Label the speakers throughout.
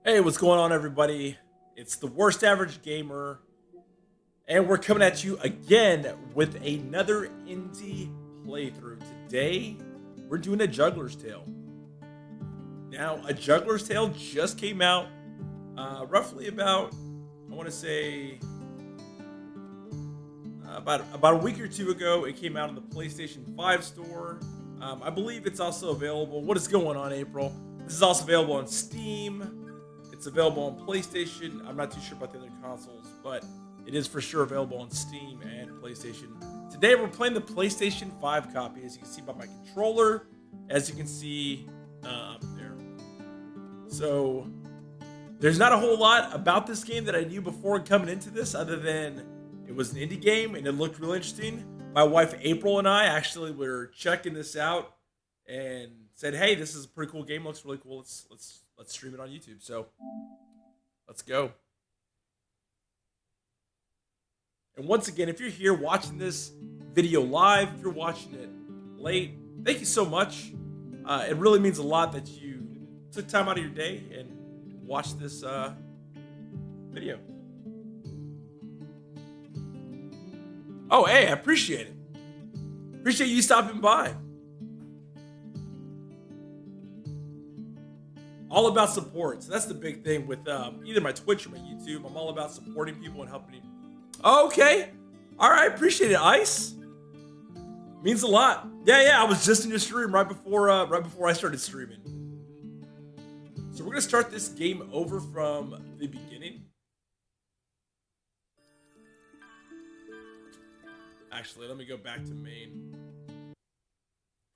Speaker 1: Hey, what's going on, everybody? It's the worst average gamer, and we're coming at you again with another indie playthrough. Today, we're doing A Juggler's Tale. Now, A Juggler's Tale just came out roughly about, I want to say, about a week or two ago. It came out in the PlayStation 5 store. I believe it's also available. What is going on, April? This is also available on Steam. It's available on PlayStation. I'm not too sure about the other consoles, but it is for sure available on Steam and PlayStation. Today we're playing the PlayStation 5 copy, as you can see by my controller, as you can see up there. So there's not a whole lot about this game that I knew before coming into this, other than it was an indie game and it looked really interesting. My wife April and I actually were checking this out and said, "Hey, this is a pretty cool game. Looks really cool. Let's stream it on YouTube." So let's go. And once again, if you're here watching this video live, if you're watching it late, thank you so much. It really means a lot that you took time out of your day and watched this video. Oh, hey, I appreciate it. Appreciate you stopping by. All about support. So that's the big thing with either my Twitch or my YouTube. I'm all about supporting people and helping. Okay. All right. Appreciate it, Ice. Means a lot. Yeah. I was just in your stream right before I started streaming. So we're gonna start this game over from the beginning. Actually, let me go back to main.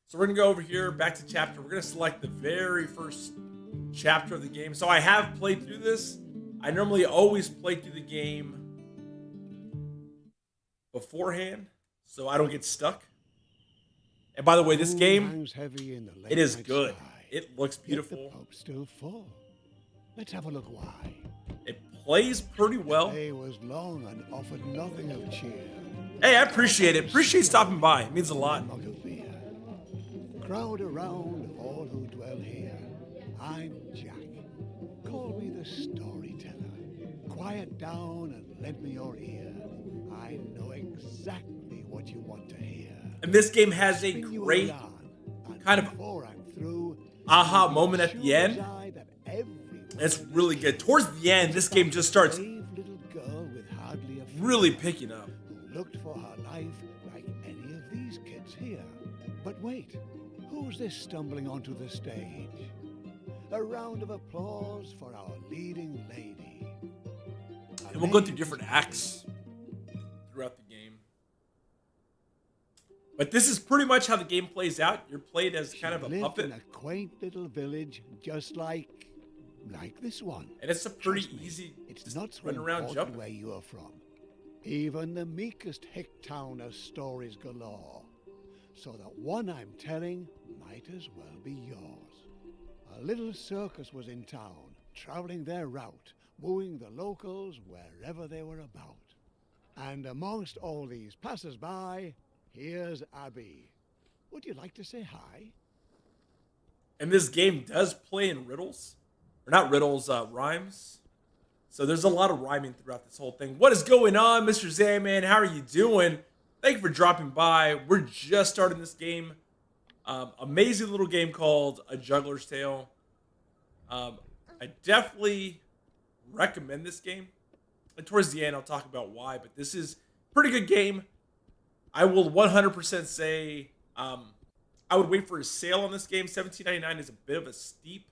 Speaker 1: So we're gonna go over here, back to chapter. We're gonna select the very first chapter of the game. So I have played through this. I normally always play through the game beforehand, so I don't get stuck. And by the way, this game, it is good. It looks beautiful.
Speaker 2: The pub's still full. Let's have a look why.
Speaker 1: It plays pretty well.
Speaker 2: The day was long and offered nothing of cheer.
Speaker 1: Hey, I appreciate it. Appreciate stopping by. It means a lot.
Speaker 2: Mug of beer. Crowd around all who dwell here. I'm Jack. Call me the storyteller. Quiet down and lend me your ear. I know exactly what you want to hear.
Speaker 1: And this game has a great kind of aha moment at the end. It's really good. Towards the end, this game just starts really picking up.
Speaker 2: Looked for her life like any of these kids here. But wait, who's this stumbling onto the stage? A round of applause for our leading lady.
Speaker 1: And we'll go through different acts throughout the game. But this is pretty much how the game plays out. You're played as kind of a puppet.
Speaker 2: In a quaint little village just like this one.
Speaker 1: And it's a pretty easy,
Speaker 2: it's not
Speaker 1: run around jumping.
Speaker 2: Where you are from. Even the meekest hick-town has stories galore. So that one I'm telling might as well be yours. A little circus was in town, traveling their route, wooing the locals wherever they were about. And amongst all these passers-by, here's Abby. Would you like to say hi?
Speaker 1: And this game does play in riddles. Or not riddles, rhymes. So there's a lot of rhyming throughout this whole thing. What is going on, Mr. Zayman? How are you doing? Thank you for dropping by. We're just starting this game. Amazing little game called A Jugglers Tale. I definitely recommend this game. And towards the end, I'll talk about why. But this is a pretty good game. I will 100% say I would wait for a sale on this game. $17.99 is a bit of a steep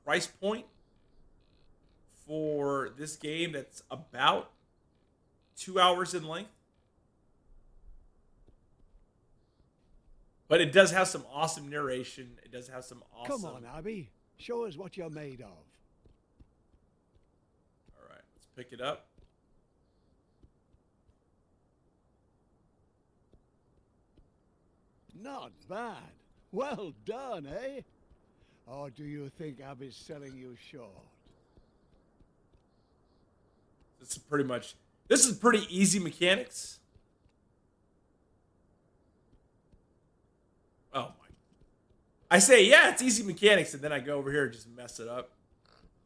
Speaker 1: price point for this game that's about 2 hours in length. But it does have some awesome narration. It does have some awesome...
Speaker 2: Come on, Abby. Show us what you're made of.
Speaker 1: All right, let's pick it up.
Speaker 2: Not bad. Well done, eh? Or do you think Abby's selling you short?
Speaker 1: This is pretty easy mechanics. Oh my. I say, yeah, it's easy mechanics, and then I go over here and just mess it up.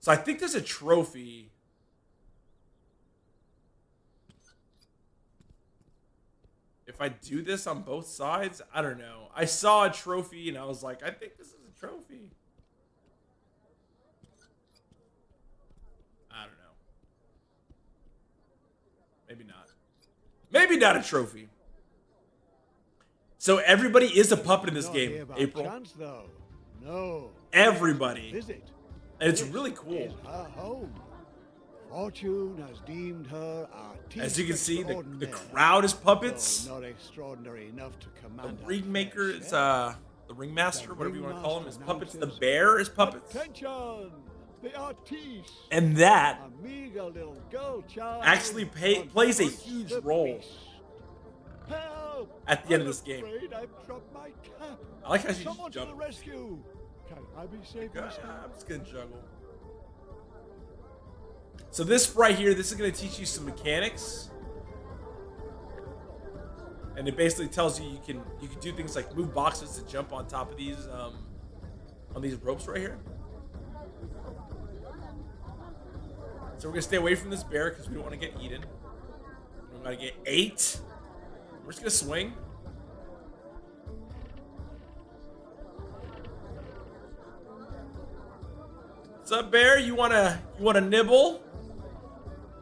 Speaker 1: So I think there's a trophy. If I do this on both sides, I don't know. I saw a trophy and I was like, I think this is a trophy. I don't know. Maybe not. Maybe not a trophy. So everybody is a puppet in this game, April.
Speaker 2: Chance, though. No.
Speaker 1: Everybody.
Speaker 2: Visit.
Speaker 1: And it's really cool.
Speaker 2: Is her home. Fortune has deemed her artiste.
Speaker 1: As you can see, the crowd is puppets.
Speaker 2: Not extraordinary enough to command.
Speaker 1: The ringmaker is the ringmaster, whatever you want to call him, is puppets. The bear is puppets.
Speaker 2: Attention, the artiste.
Speaker 1: And that
Speaker 2: A meager little girl child
Speaker 1: actually plays a huge role
Speaker 2: Help!
Speaker 1: at the end of this game.
Speaker 2: I'm afraid I've dropped my cap.
Speaker 1: I like how she's
Speaker 2: Someone to the
Speaker 1: juggling.
Speaker 2: rescue. Can I be saved myself?
Speaker 1: I'm just gonna juggle. So this right here, this is gonna teach you some mechanics, and it basically tells you you can do things like move boxes to jump on top of these on these ropes right here. So we're gonna stay away from this bear because we don't want to get eaten. We're gonna get 8. We're just gonna swing. What's up, bear? You wanna nibble?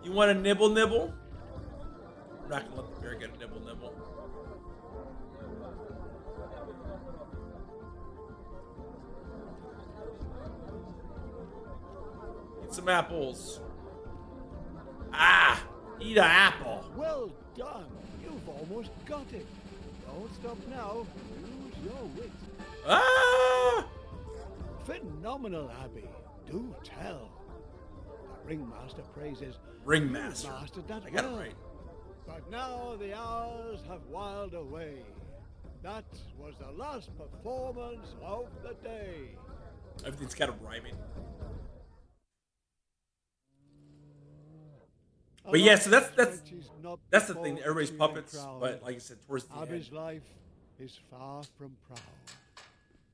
Speaker 1: You wanna nibble? We're not gonna let the bear get a nibble. Eat some apples. Ah! Eat an apple.
Speaker 2: Well done. You've almost got it. Don't stop now. Use your wit.
Speaker 1: Ah!
Speaker 2: Phenomenal, Abby. Do tell. The ringmaster praises.
Speaker 1: Ringmaster.
Speaker 2: You mastered that
Speaker 1: I got it
Speaker 2: well.
Speaker 1: right.
Speaker 2: But now the hours have whiled away. That was the last performance of the day.
Speaker 1: Everything's kind of rhyming. But yeah, so that's the thing. Everybody's puppets, but like I said, towards the
Speaker 2: Abby's
Speaker 1: end.
Speaker 2: life is far from proud.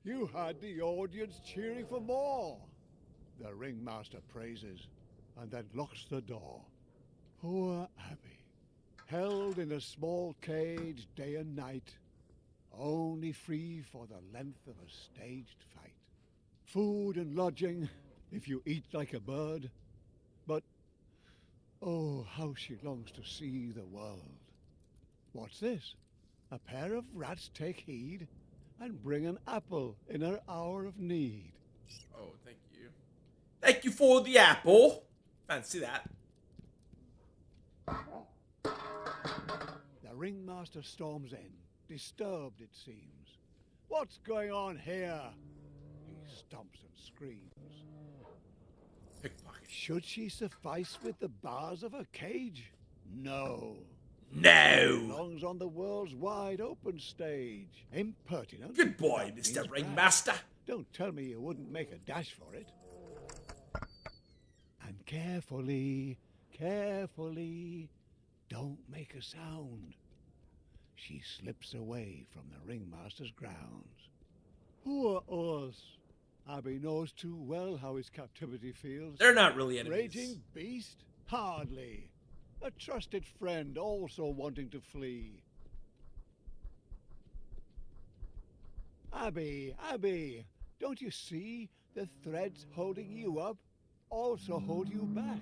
Speaker 2: You had the audience cheering for more. The ringmaster praises and then locks the door. Poor Abby, held in a small cage day and night, only free for the length of a staged fight. Food and lodging, if you eat like a bird, but oh, how she longs to see the world. What's this? A pair of rats take heed and bring an apple in her hour of need.
Speaker 1: Oh, thank you. Thank you for the apple. Fancy that.
Speaker 2: The ringmaster storms in, disturbed it seems. What's going on here? He stomps and screams.
Speaker 1: Pickpocket.
Speaker 2: Should she suffice with the bars of her cage? No.
Speaker 1: No.
Speaker 2: Belongs on the world's wide open stage. Impertinent.
Speaker 1: Good boy,
Speaker 2: That
Speaker 1: Mr.
Speaker 2: means
Speaker 1: Ringmaster.
Speaker 2: bad. Don't tell me you wouldn't make a dash for it. And carefully, don't make a sound. She slips away from the ringmaster's grounds. Poor us. Abby knows too well how his captivity feels.
Speaker 1: They're not really enemies.
Speaker 2: Raging beast? Hardly. A trusted friend also wanting to flee. Abby, don't you see the threads holding you up also hold you back?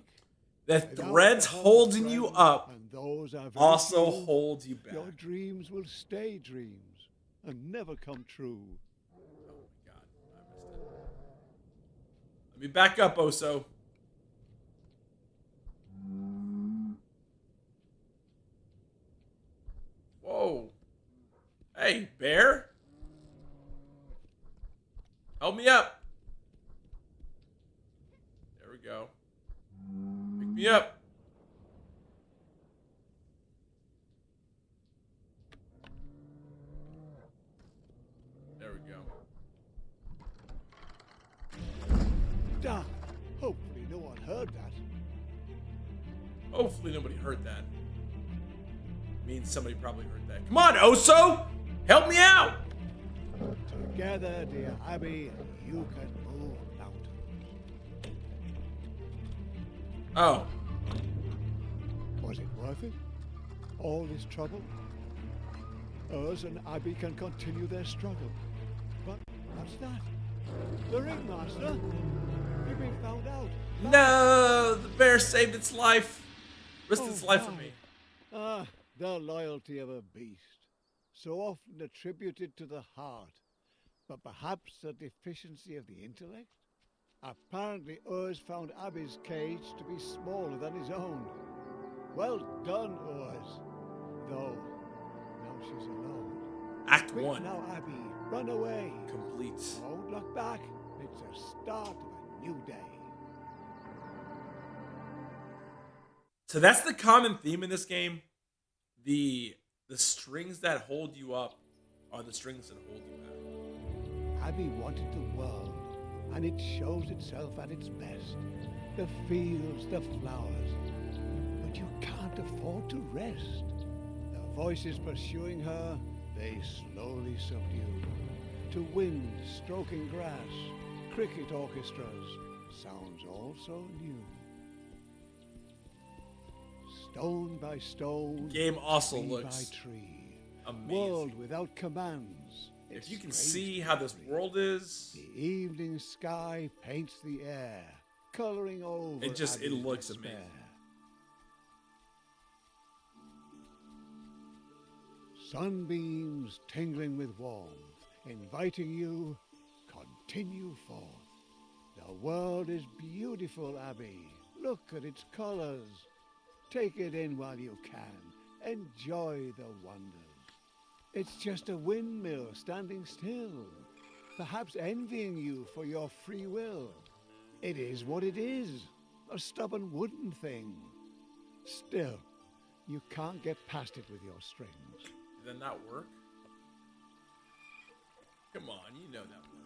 Speaker 1: The threads holding you up
Speaker 2: and those are very
Speaker 1: also
Speaker 2: few,
Speaker 1: hold you back.
Speaker 2: Your dreams will stay dreams and never come true.
Speaker 1: Oh my god, I missed it. Let me back up, Oso. Whoa. Hey, bear. Help me up. There we go. Pick me up. There we go.
Speaker 2: Damn. Hopefully no one heard that.
Speaker 1: Hopefully nobody heard that. Means somebody probably heard that. Come on, Oso! Help me out!
Speaker 2: Together, dear Abby, you can move mountains.
Speaker 1: Oh,
Speaker 2: Was it worth it? All this trouble? Urs and Abby can continue their struggle. But what's that? The ringmaster? You've been found out.
Speaker 1: no! The bear saved its life. Risked its life for
Speaker 2: my.
Speaker 1: me.
Speaker 2: Ah, the loyalty of a beast. So often attributed to the heart. But perhaps a deficiency of the intellect? Apparently Urs found Abby's cage to be smaller than his own. Well done, Urs. Though, now she's alone.
Speaker 1: Act
Speaker 2: Quick
Speaker 1: 1.
Speaker 2: now, Abby. Run away.
Speaker 1: Complete.
Speaker 2: Don't look back. It's a start of a new day.
Speaker 1: So that's the common theme in this game. The strings that hold you up are the strings that hold you back.
Speaker 2: Abby wanted the world, and it shows itself at its best. The fields, the flowers. But you can't afford to rest. The voices pursuing her, they slowly subdue. To wind stroking grass, cricket orchestras, sounds all so new. Stone by stone,
Speaker 1: Game also
Speaker 2: tree
Speaker 1: looks
Speaker 2: by tree.
Speaker 1: amazing.
Speaker 2: World without commands.
Speaker 1: If you can
Speaker 2: Strange
Speaker 1: see how this
Speaker 2: country.
Speaker 1: world is,
Speaker 2: The evening sky paints the air, coloring over.
Speaker 1: It
Speaker 2: Abby's
Speaker 1: looks
Speaker 2: despair.
Speaker 1: amazing.
Speaker 2: Sunbeams tingling with warmth, inviting you, continue forth. The world is beautiful, Abby. Look at its colors. Take it in while you can. Enjoy the wonders. It's just a windmill standing still, perhaps envying you for your free will. It is what it is, a stubborn wooden thing. Still, you can't get past it with your strings.
Speaker 1: did that not work? Come on, you know that worked.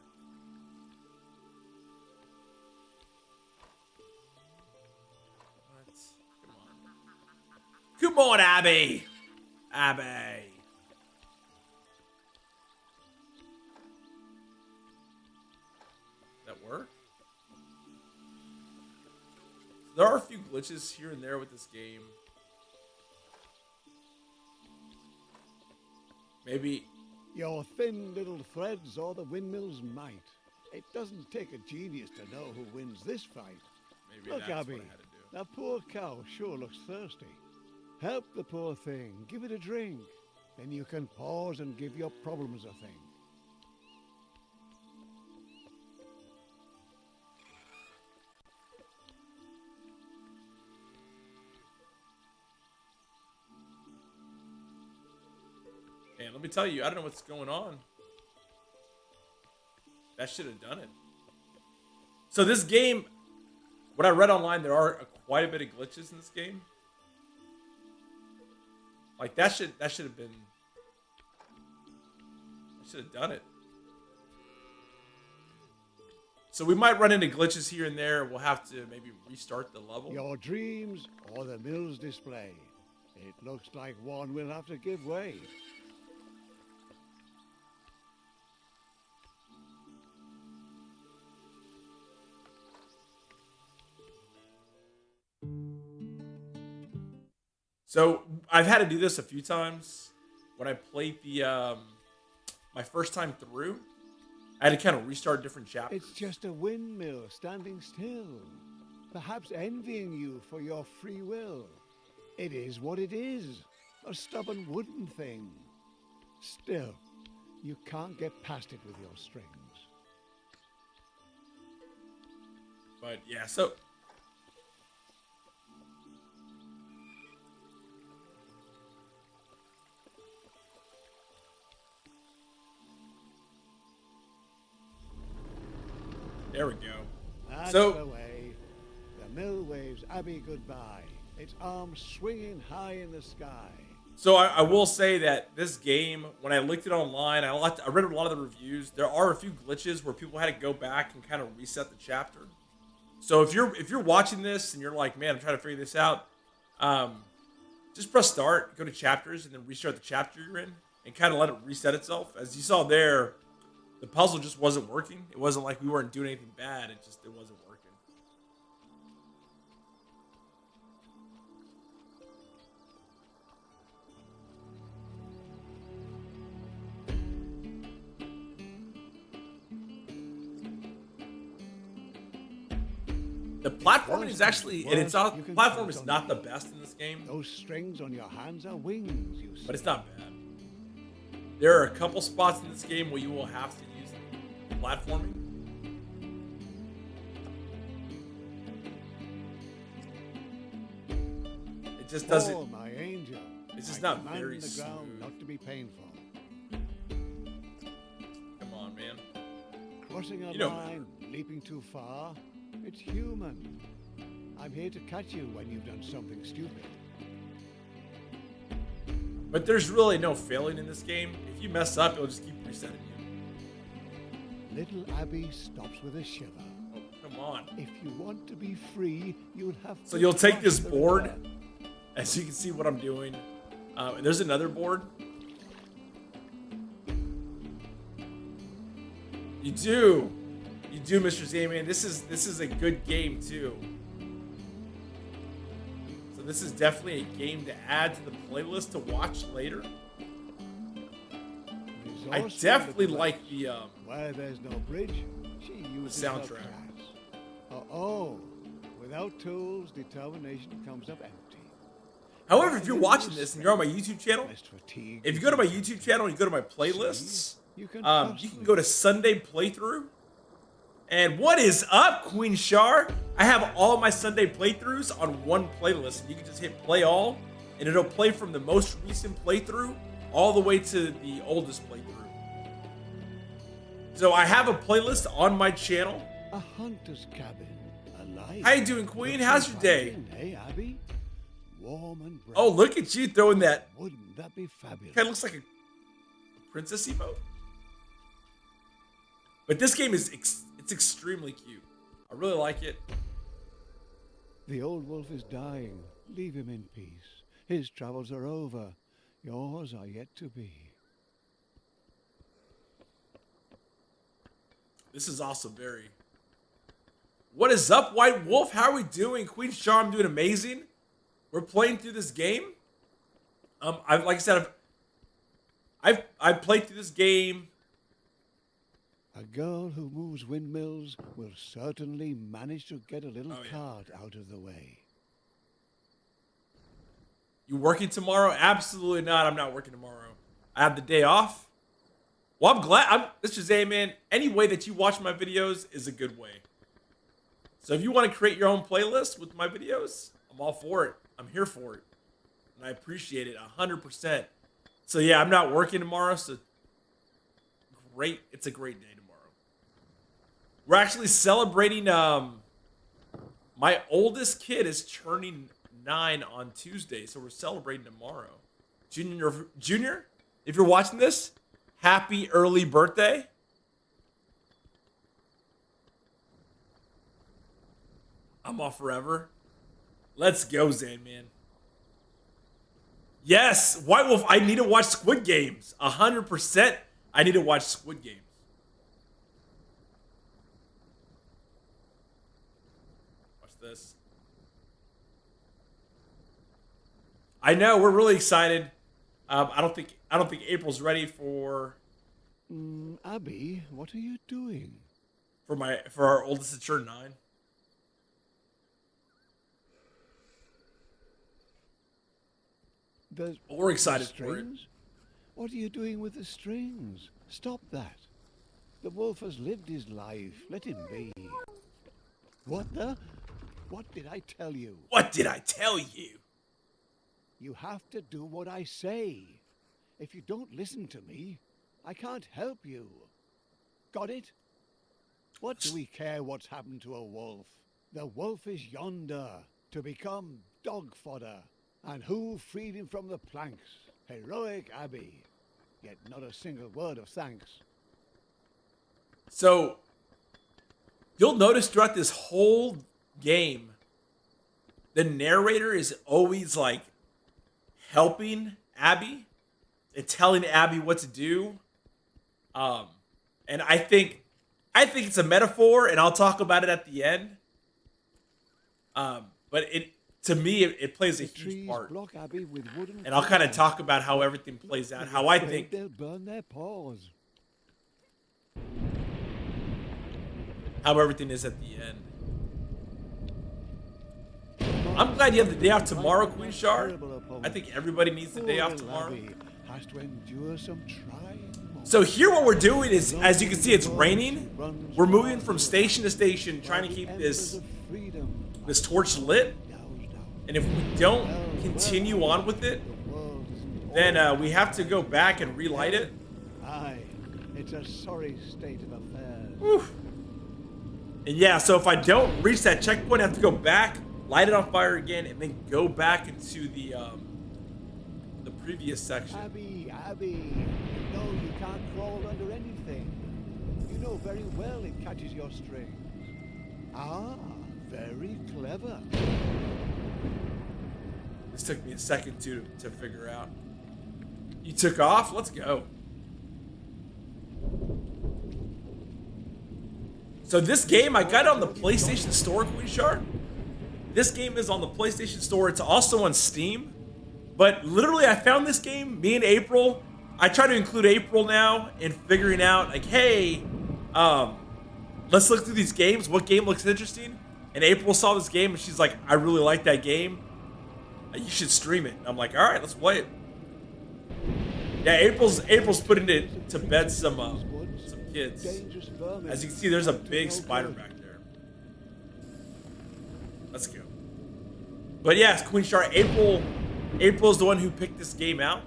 Speaker 1: What? Come on. Come on, Abby! Abby! That work? There are a few glitches here and there with this game. Maybe
Speaker 2: Your thin little threads or the windmill's might. It doesn't take a genius to know who wins this fight.
Speaker 1: maybe
Speaker 2: Look,
Speaker 1: that's
Speaker 2: Abby,
Speaker 1: what I had to do.
Speaker 2: that poor cow sure looks thirsty. Help the poor thing, give it a drink. Then you can pause and give your problems a think.
Speaker 1: And let me tell you, I don't know what's going on. That should have done it. So this game, what I read online, there are quite a bit of glitches in this game. Like that should have been. I should have done it. So we might run into glitches here and there. We'll have to maybe restart the level.
Speaker 2: Your dreams or the mill's display. It looks like one will have to give way.
Speaker 1: So I've had to do this a few times. When I played the my first time through, I had to kind of restart different chapters.
Speaker 2: It's just a windmill standing still, perhaps envying you for your free will. It is what it is, a stubborn wooden thing. Still, you can't get past it with your strings.
Speaker 1: But yeah, so there we go.
Speaker 2: That's
Speaker 1: So-
Speaker 2: the way. The mill waves Abby goodbye, its arms swinging high in the sky.
Speaker 1: So I will say that this game, when I looked it online, I read a lot of the reviews. There are a few glitches where people had to go back and kind of reset the chapter. So if you're watching this and you're like, man, I'm trying to figure this out, just press start, go to chapters, and then restart the chapter you're in, and kind of let it reset itself. As you saw there, the puzzle just wasn't working. It wasn't like we weren't doing anything bad. It wasn't working. The platforming is
Speaker 2: Worst
Speaker 1: actually,
Speaker 2: comes
Speaker 1: and
Speaker 2: to
Speaker 1: it's not,
Speaker 2: worst, you can
Speaker 1: platform
Speaker 2: count
Speaker 1: is
Speaker 2: on
Speaker 1: not the
Speaker 2: me.
Speaker 1: best in this game,
Speaker 2: Those strings on your hands are wings, you see.
Speaker 1: but it's not bad. There are a couple spots in this game where you will have to use platforming. It just doesn't.
Speaker 2: Oh, my angel.
Speaker 1: It's just
Speaker 2: I
Speaker 1: not
Speaker 2: command
Speaker 1: very
Speaker 2: the ground
Speaker 1: smooth.
Speaker 2: not to be painful.
Speaker 1: Come on, man.
Speaker 2: Crossing a
Speaker 1: You know
Speaker 2: line, leaping too far, it's human. I'm here to catch you when you've done something stupid.
Speaker 1: But there's really no failing in this game. If you mess up, it'll just keep resetting you.
Speaker 2: Little Abby stops with a shiver.
Speaker 1: Oh, come on.
Speaker 2: If you want to be free, you'll have to.
Speaker 1: So you'll take
Speaker 2: cross
Speaker 1: this
Speaker 2: the
Speaker 1: board,
Speaker 2: river.
Speaker 1: as you can see what I'm doing. And there's another board. You do, Mr. Zayman. This is a good game too. So this is definitely a game to add to the playlist to watch later. I
Speaker 2: Resourceful
Speaker 1: definitely
Speaker 2: little
Speaker 1: like
Speaker 2: Abby.
Speaker 1: the
Speaker 2: Where there's no bridge, she uses her
Speaker 1: soundtrack.
Speaker 2: class. Oh, without tools, determination comes up empty.
Speaker 1: However, if you're watching this and you're on my YouTube channel,
Speaker 2: Less fatigue.
Speaker 1: if you go to my YouTube channel and you go to my playlists,
Speaker 2: You can
Speaker 1: you can go to Sunday Playthrough. And what is up, Queen Shar? I have all my Sunday playthroughs on one playlist, and you can just hit play all, and it'll play from the most recent playthrough all the way to the oldest playthrough. So I have a playlist on my channel.
Speaker 2: A hunter's cabin. Alive.
Speaker 1: How you doing, Queen? How's your day?
Speaker 2: Hey, Abby. Warm and bright.
Speaker 1: Oh, look at you throwing that.
Speaker 2: Wouldn't that be fabulous?
Speaker 1: Kind of looks like a princess emote. But this game is it's extremely cute. I really like it.
Speaker 2: The old wolf is dying. Leave him in peace. His travels are over. Yours are yet to be.
Speaker 1: This is also very. What is up, White Wolf? How are we doing? Queen Shar, I'm doing amazing. We're playing through this game. Like I said, I've played through this game.
Speaker 2: A girl who moves windmills will certainly manage to get a little cart out of the way.
Speaker 1: You working tomorrow? Absolutely not. I'm not working tomorrow. I have the day off. Well, I'm glad. This is man. Any way that you watch my videos is a good way. So if you want to create your own playlist with my videos, I'm all for it. I'm here for it. And I appreciate it 100%. So yeah, I'm not working tomorrow. So great. It's a great day tomorrow. We're actually celebrating. My oldest kid is turning 9 on Tuesday. So we're celebrating tomorrow. Junior, if you're watching this, happy early birthday. I'm off forever. Let's go, Zan, man. Yes, White Wolf, I need to watch Squid Games. 100%. I need to watch Squid Games. Watch this. I know, we're really excited. I don't think April's ready for
Speaker 2: Abby, what are you doing?
Speaker 1: for our oldest to turn 9. We're excited for it.
Speaker 2: What are you doing with the strings? Stop that. The wolf has lived his life. Let him be. What the? What did I tell you?
Speaker 1: What did I tell you?
Speaker 2: You have to do what I say. If you don't listen to me, I can't help you. Got it? What do we care what's happened to a wolf? The wolf is yonder to become dog fodder. And who freed him from the planks? Heroic Abby. Yet not a single word of thanks.
Speaker 1: So, you'll notice throughout this whole game, the narrator is always like helping Abby and telling Abby what to do. And I think it's a metaphor, and I'll talk about it at the end. But to me, it plays a huge part.
Speaker 2: Block Abby with wooden
Speaker 1: And I'll kind of
Speaker 2: floors.
Speaker 1: talk about how everything plays out, how I think.
Speaker 2: They'll burn their paws.
Speaker 1: How everything is at the end. I'm glad you have the day off tomorrow, Queen Shar. I think everybody needs the day off tomorrow.
Speaker 2: Has to endure some trying.
Speaker 1: So here what we're doing is, as you can see, it's raining. We're moving from station to station, trying to keep this torch lit. And if we don't continue on with it, then we have to go back and relight it.
Speaker 2: Aye, it's a sorry state of affairs.
Speaker 1: Whew. And yeah, so if I don't reach that checkpoint, I have to go back, light it on fire again, and then go back into the previous section.
Speaker 2: Abby, you know you can't crawl under anything. You know very well it catches your strings. Ah, very clever.
Speaker 1: This took me a second to figure out. You took off? Let's go. So this game, I got it on the PlayStation Store, Queen Shar. This game is on the PlayStation Store. It's also on Steam. But literally, I found this game, me and April. I try to include April now in figuring out, like, hey, let's look through these games. What game looks interesting? And April saw this game, and she's like, I really like that game. You should stream it. And I'm like, all right, let's play it. Yeah, April's putting it to bed some kids. As you can see, there's a big spider back there. Let's go. But yeah, Queen Shar, April's the one who picked this game out,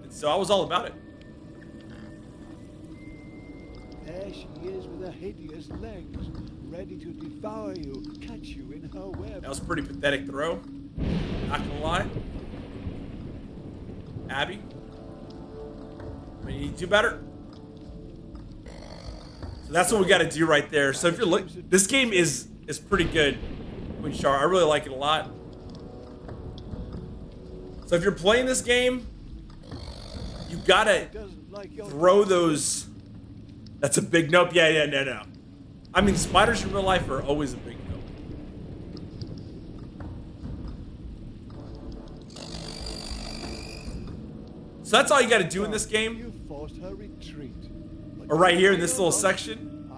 Speaker 1: and so I was all about it.
Speaker 2: There she is with her hideous legs, ready to devour you, catch you in her web.
Speaker 1: That was a pretty pathetic throw. Not gonna lie. Abby, I mean, you do better. So that's what we got to do right there. So if you're this game is pretty good, Queen Shar. I really like it a lot. So if you're playing this game, you gotta throw those. That's a big nope. Yeah, no. I mean, spiders in real life are always a big nope. So that's all you gotta do in this game.
Speaker 2: You forced her retreat.
Speaker 1: Or right here in this little section,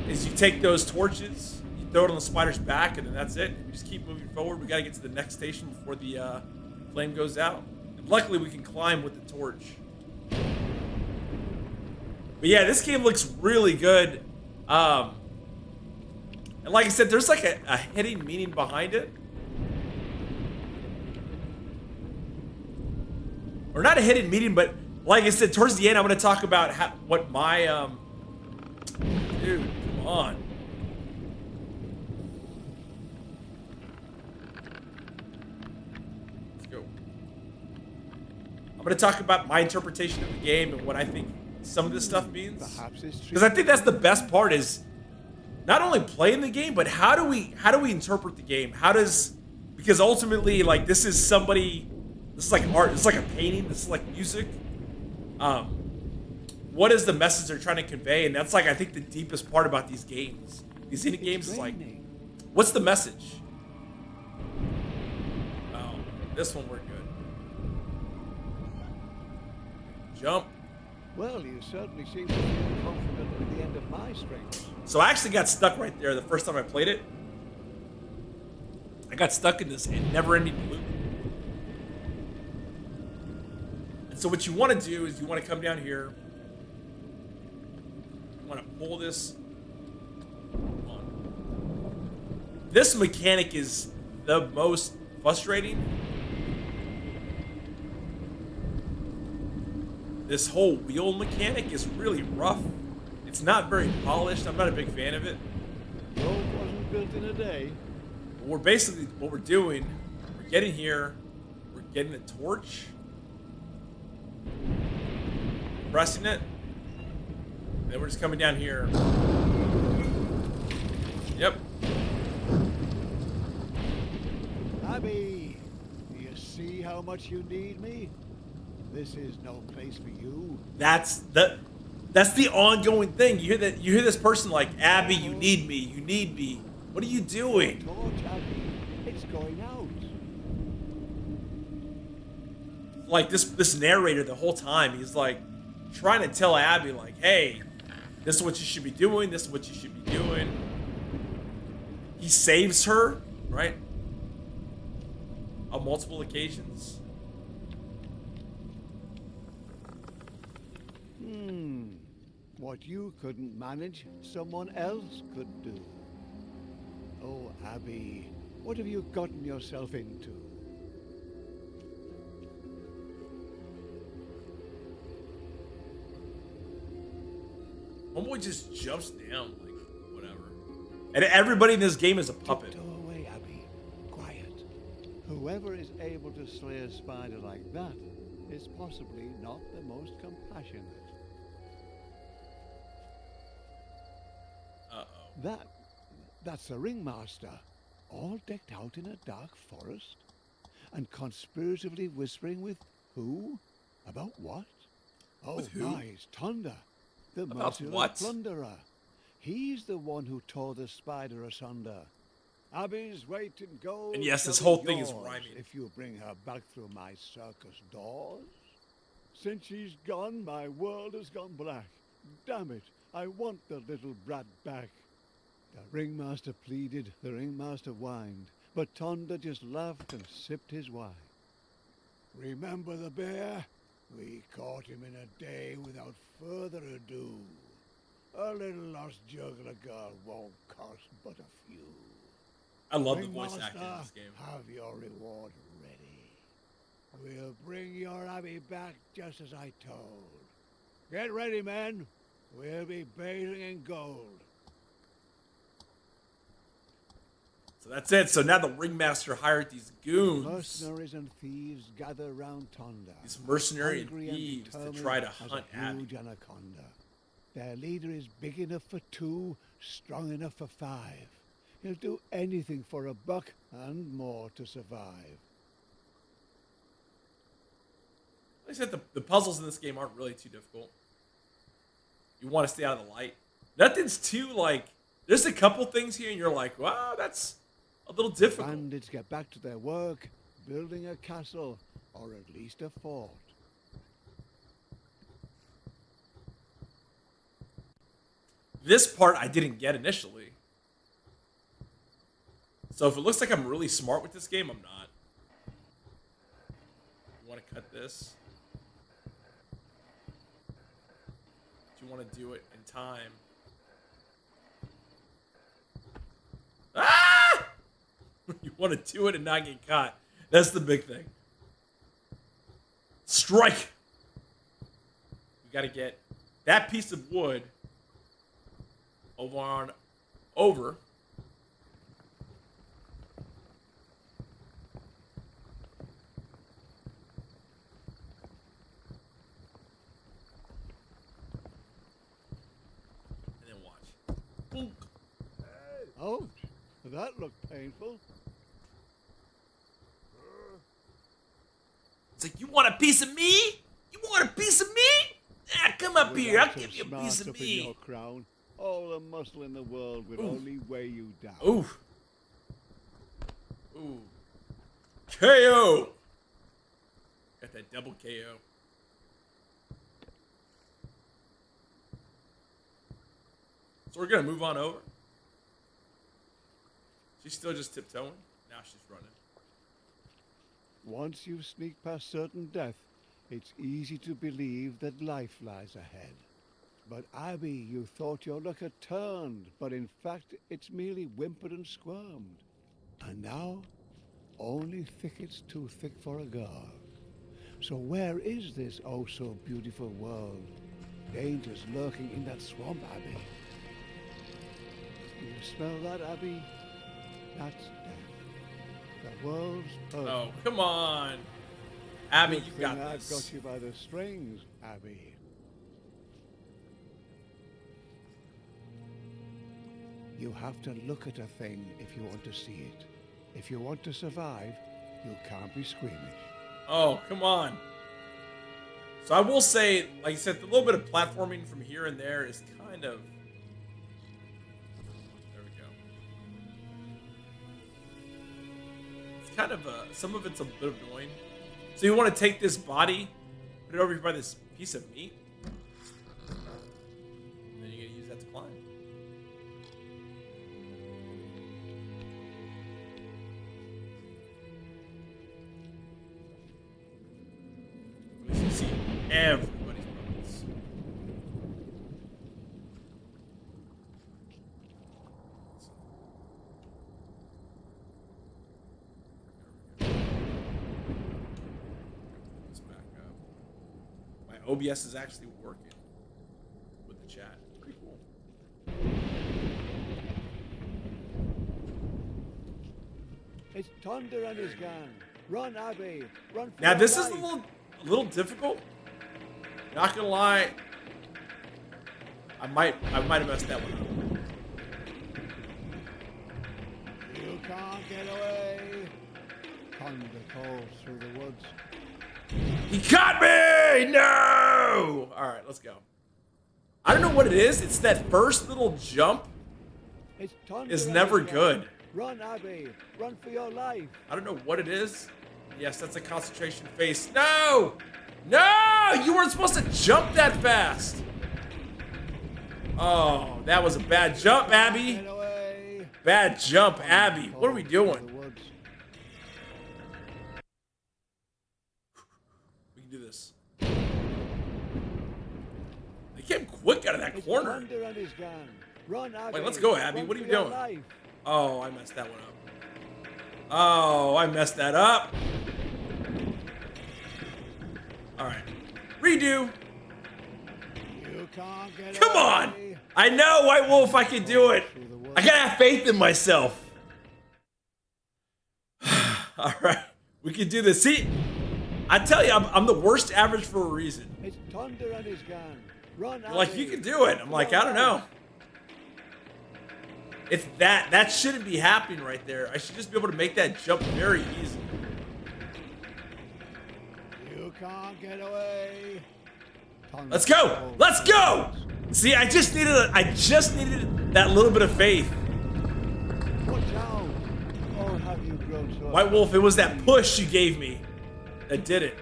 Speaker 1: is you take those torches, you throw it on the spider's back, and then that's it. We just keep moving forward. We gotta get to the next station before the flame goes out. And luckily, we can climb with the torch. But yeah, this game looks really good. And like I said, there's like a hidden meaning behind it. Or not a hidden meaning, but like I said, towards the end, I'm going to talk about what my, dude, come on. Let's go. I'm going to talk about my interpretation of the game and what I think some of this stuff means. Because I think that's the best part is not only playing the game, but how do we interpret the game? Because ultimately, like, this is like art, this is like a painting, this is like music. What is the message they're trying to convey? And that's like, I think the deepest part about these games. These indie games is like, what's the message? Oh, this one worked good. Jump.
Speaker 2: Well, you certainly seem to be confident at the end of my strings.
Speaker 1: So I actually got stuck right there the first time I played it. I got stuck in this never-ending loop. So what you want to do is you want to come down here. You want to pull this on. This mechanic is the most frustrating. This whole wheel mechanic is really rough. It's not very polished. I'm not a big fan of it.
Speaker 2: Rome wasn't built in a day.
Speaker 1: But what we're doing, we're getting here, we're getting a torch. Pressing it. And then we're just coming down here. Yep.
Speaker 2: Abby, do you see how much you need me? This is no place for you.
Speaker 1: That's the ongoing thing. You hear this person like, Abby, you need me. What are you doing?
Speaker 2: Torch, Abby. It's going out.
Speaker 1: Like this narrator the whole time, he's like trying to tell Abby, like, hey, this is what you should be doing, this is what you should be doing. He saves her, right? on multiple occasions.
Speaker 2: What you couldn't manage, someone else could do. Oh, Abby, what have you gotten yourself into?
Speaker 1: Homeboy just jumps down, like, whatever. And everybody in this game is a puppet.
Speaker 2: Tiptoe away, Abby. Quiet. Whoever is able to slay a spider like that is possibly not the most compassionate.
Speaker 1: Uh-oh.
Speaker 2: That's the ringmaster, all decked out in a dark forest, and conspiratively whispering with who? About what? Oh,
Speaker 1: With who?
Speaker 2: my, it's Tonda, the
Speaker 1: About
Speaker 2: merciless
Speaker 1: what?
Speaker 2: plunderer. He's the one who tore the spider asunder. Abby's weight in gold.
Speaker 1: And yes,
Speaker 2: shall
Speaker 1: this
Speaker 2: be
Speaker 1: whole thing is
Speaker 2: yours
Speaker 1: rhyming.
Speaker 2: if you bring her back through my circus doors. Since she's gone, my world has gone black. Damn it, I want the little brat back. The ringmaster pleaded, the ringmaster whined, but Tonda just laughed and sipped his wine. Remember the bear? We caught him in a day without further ado. A little lost juggler girl won't cost but a few.
Speaker 1: I love the voice acting in
Speaker 2: Ringmaster,
Speaker 1: this game.
Speaker 2: have your reward ready. We'll bring your Abbey back just as I told. Get ready, men. We'll be bathing in gold.
Speaker 1: So that's it. So now the ringmaster hired these goons,
Speaker 2: Mercenaries and thieves gather round Tonda.
Speaker 1: these mercenary and
Speaker 2: hungry and
Speaker 1: thieves, to
Speaker 2: determined
Speaker 1: try to
Speaker 2: as
Speaker 1: hunt
Speaker 2: a
Speaker 1: Abby.
Speaker 2: huge anaconda. Their leader is big enough for 2, strong enough for 5. He'll do anything for a buck and more to survive.
Speaker 1: Like I said, the puzzles in this game aren't really too difficult. You want to stay out of the light. Nothing's too, like, there's a couple things here and you're like, wow, that's a little difficult.
Speaker 2: Bandits get back to their work, building a castle, or at least a fort.
Speaker 1: This part I didn't get initially. So if it looks like I'm really smart with this game, I'm not. You want to cut this? Do you want to do it in time? Ah! You want to do it and not get caught. That's the big thing. Strike! We got to get that piece of wood over. And then watch. Boom.
Speaker 2: Ouch! That looked painful.
Speaker 1: It's like, you want a piece of me? You want a piece of me? Ah, come up here. I'll
Speaker 2: Without
Speaker 1: give you a
Speaker 2: smart
Speaker 1: piece of
Speaker 2: up in
Speaker 1: me.
Speaker 2: your crown, all the muscle in the world would
Speaker 1: Ooh.
Speaker 2: only weigh you down.
Speaker 1: Ooh. Ooh. KO. Got that double KO. So we're gonna move on over. She's still just tiptoeing. Now she's running.
Speaker 2: Once you sneak past certain death, it's easy to believe that life lies ahead. But Abby, you thought your luck had turned, but in fact it's merely whimpered and squirmed. And now, only thickets too thick for a girl. So where is this oh so beautiful world? Dangers lurking in that swamp, Abby. You smell that, Abby? That's death. The world's perfect.
Speaker 1: Oh, come on. Abby,
Speaker 2: Good
Speaker 1: you
Speaker 2: thing
Speaker 1: got
Speaker 2: I've
Speaker 1: this.
Speaker 2: got you by the strings, Abby. You have to look at a thing if you want to see it. If you want to survive, you can't be squeamish.
Speaker 1: Oh, come on. So I will say, like I said, the little bit of platforming from here and there is kind of... There we go. It's kind of, some of it's a bit annoying. So you want to take this body, put it over here by this piece of meat. And then you're going to use that to climb. everybody's buckets. Let's back up. My OBS is actually working with the chat. Pretty cool.
Speaker 2: It's Thunder and his gang. Run, Abby. Run for
Speaker 1: Now
Speaker 2: your
Speaker 1: this is
Speaker 2: life.
Speaker 1: a little difficult. Not gonna lie. I might have messed that one up.
Speaker 2: You can't get away. Thunder calls through the woods.
Speaker 1: He caught me! No! Alright, let's go. I don't know what it is. It's that first little jump
Speaker 2: It's Thunder
Speaker 1: is
Speaker 2: and
Speaker 1: never
Speaker 2: his gang.
Speaker 1: good.
Speaker 2: Run, Abby. Run for your life.
Speaker 1: I don't know what it is. Yes, that's a concentration face. No! No! You weren't supposed to jump that fast. Oh, that was a bad jump, Abby.
Speaker 2: Get away.
Speaker 1: Bad jump, Abby. What are we
Speaker 2: Calls through
Speaker 1: doing?
Speaker 2: the woods.
Speaker 1: We can do this. They came quick out of that
Speaker 2: It's
Speaker 1: corner.
Speaker 2: Thunder and his gang. Run, Abby.
Speaker 1: Wait, let's go, Abby.
Speaker 2: Run
Speaker 1: What are you
Speaker 2: for your
Speaker 1: doing?
Speaker 2: life.
Speaker 1: Oh, I messed that one up. Oh, I messed that up. Alright. Redo.
Speaker 2: You can't get
Speaker 1: Come on!
Speaker 2: away.
Speaker 1: I know, White Wolf, I can do it.
Speaker 2: Through the woods.
Speaker 1: I gotta have faith in myself. Alright. We can do this. See, I tell you, I'm the worst average for a reason.
Speaker 2: It's Thunder and his gang. Run,
Speaker 1: You're like,
Speaker 2: Abby.
Speaker 1: you can do it. I'm like, I don't know. It's that shouldn't be happening right there. I should just be able to make that jump very easy.
Speaker 2: You can't get away. Thunder
Speaker 1: Let's go!
Speaker 2: calls
Speaker 1: Let's
Speaker 2: through
Speaker 1: go!
Speaker 2: the woods.
Speaker 1: See, I just needed that little bit of faith.
Speaker 2: Watch out! Or have you grown so
Speaker 1: White Wolf, it was that push you gave me that did it.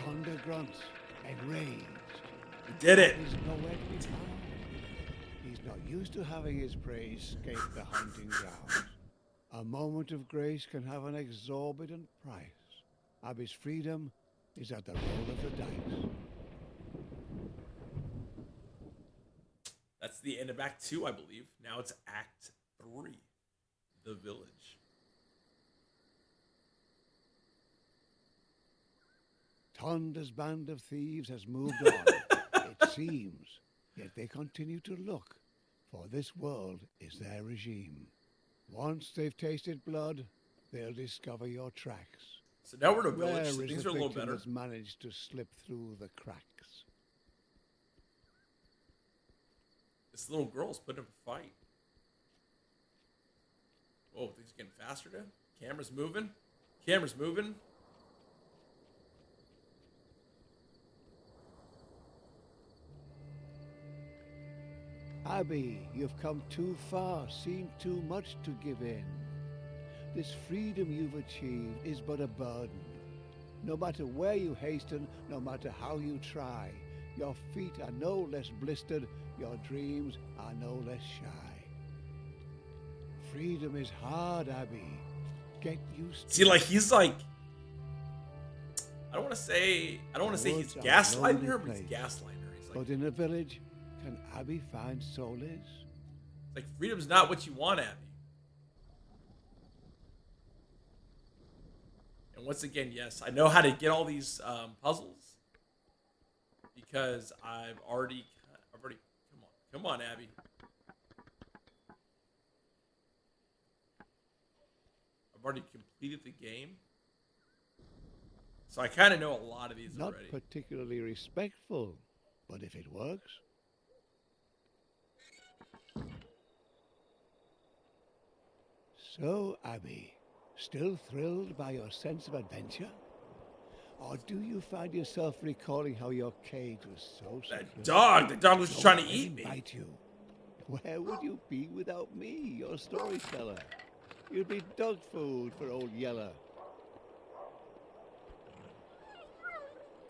Speaker 2: Thunder grunts, enraged.
Speaker 1: You did it.
Speaker 2: He's nowhere to be found. He's not used to having his prey escape the hunting grounds. A moment of grace can have an exorbitant price. Abby's freedom is at the roll of the dice.
Speaker 1: That's the end of Act 2, I believe. Now it's Act 3, The Village.
Speaker 2: Thunder's band of thieves has moved on, it seems, yet they continue to look, for this world is their regime. Once they've tasted blood, they'll discover your tracks.
Speaker 1: So now we're in a
Speaker 2: Rare
Speaker 1: village, so
Speaker 2: is
Speaker 1: things
Speaker 2: the
Speaker 1: are a little
Speaker 2: victim
Speaker 1: better.
Speaker 2: that's managed to slip through the cracks.
Speaker 1: This little girl's putting up a fight. Whoa, things are getting faster now. Camera's moving. Camera's moving.
Speaker 2: Abby, you've come too far, seen too much to give in. This freedom you've achieved is but a burden. No matter where you hasten, no matter how you try, your feet are no less blistered, your dreams are no less shy. Freedom is hard, Abby. Get used to
Speaker 1: See, like, he's like, I don't want to say he's
Speaker 2: Woods are a
Speaker 1: gaslighting
Speaker 2: lonely
Speaker 1: her, but he's
Speaker 2: place.
Speaker 1: gaslighting her. He's like,
Speaker 2: But in a village, can Abby find solace?
Speaker 1: like, freedom's not what you want, Abby. And once again, yes, I know how to get all these puzzles because I've already, come on, Abby. I've already completed the game, so I kind of know a lot of these
Speaker 2: Not
Speaker 1: already.
Speaker 2: particularly respectful, but if it works. So, Abby, still thrilled by your sense of adventure? Or do you find yourself recalling how your cage was so secure?
Speaker 1: The dog was
Speaker 2: No
Speaker 1: trying to
Speaker 2: one
Speaker 1: eat me.
Speaker 2: bite you. Where would you be without me, your storyteller? You'd be dog food for old Yeller.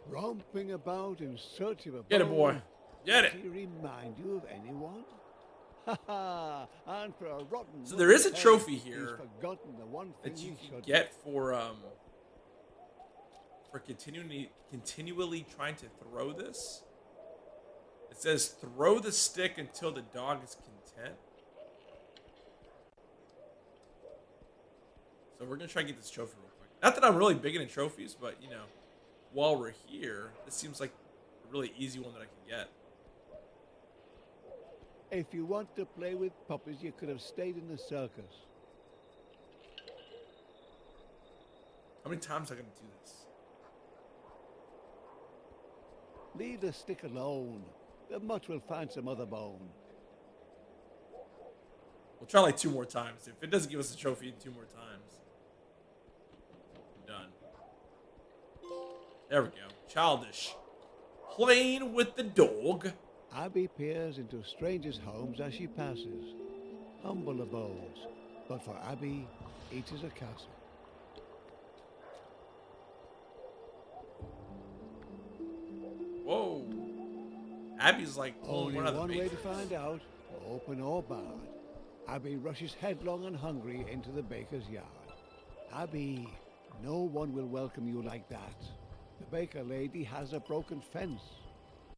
Speaker 2: Romping about in search of a
Speaker 1: Get it,
Speaker 2: bone.
Speaker 1: boy. Get
Speaker 2: Does
Speaker 1: it.
Speaker 2: he remind you of anyone? Ha ha! And for a rotten.
Speaker 1: So there is a
Speaker 2: rotten
Speaker 1: trophy
Speaker 2: head,
Speaker 1: here
Speaker 2: he's forgotten the one thing
Speaker 1: that you
Speaker 2: he
Speaker 1: can
Speaker 2: should.
Speaker 1: get for for continually trying to throw this. It says throw the stick until the dog is content. So we're gonna try and get this trophy real quick. Not that I'm really big into trophies, but you know, while we're here, this seems like a really easy one that I can get.
Speaker 2: If you want to play with puppies, you could have stayed in the circus.
Speaker 1: How many times am I gonna do this?
Speaker 2: Leave the stick alone. The mutt will find some other bone.
Speaker 1: We'll try like 2 more times. If it doesn't give us a trophy in 2 more times, we're done. There we go. Childish. Playing with the dog.
Speaker 2: Abby peers into strangers' homes as she passes. Humble abodes, but for Abby, each is a castle.
Speaker 1: Whoa. Abby's like pulling
Speaker 2: Only
Speaker 1: one of the
Speaker 2: one way to
Speaker 1: bakers.
Speaker 2: find out, open or barred. Abby rushes headlong and hungry into the baker's yard. Abby, no one will welcome you like that. The baker lady has a broken fence.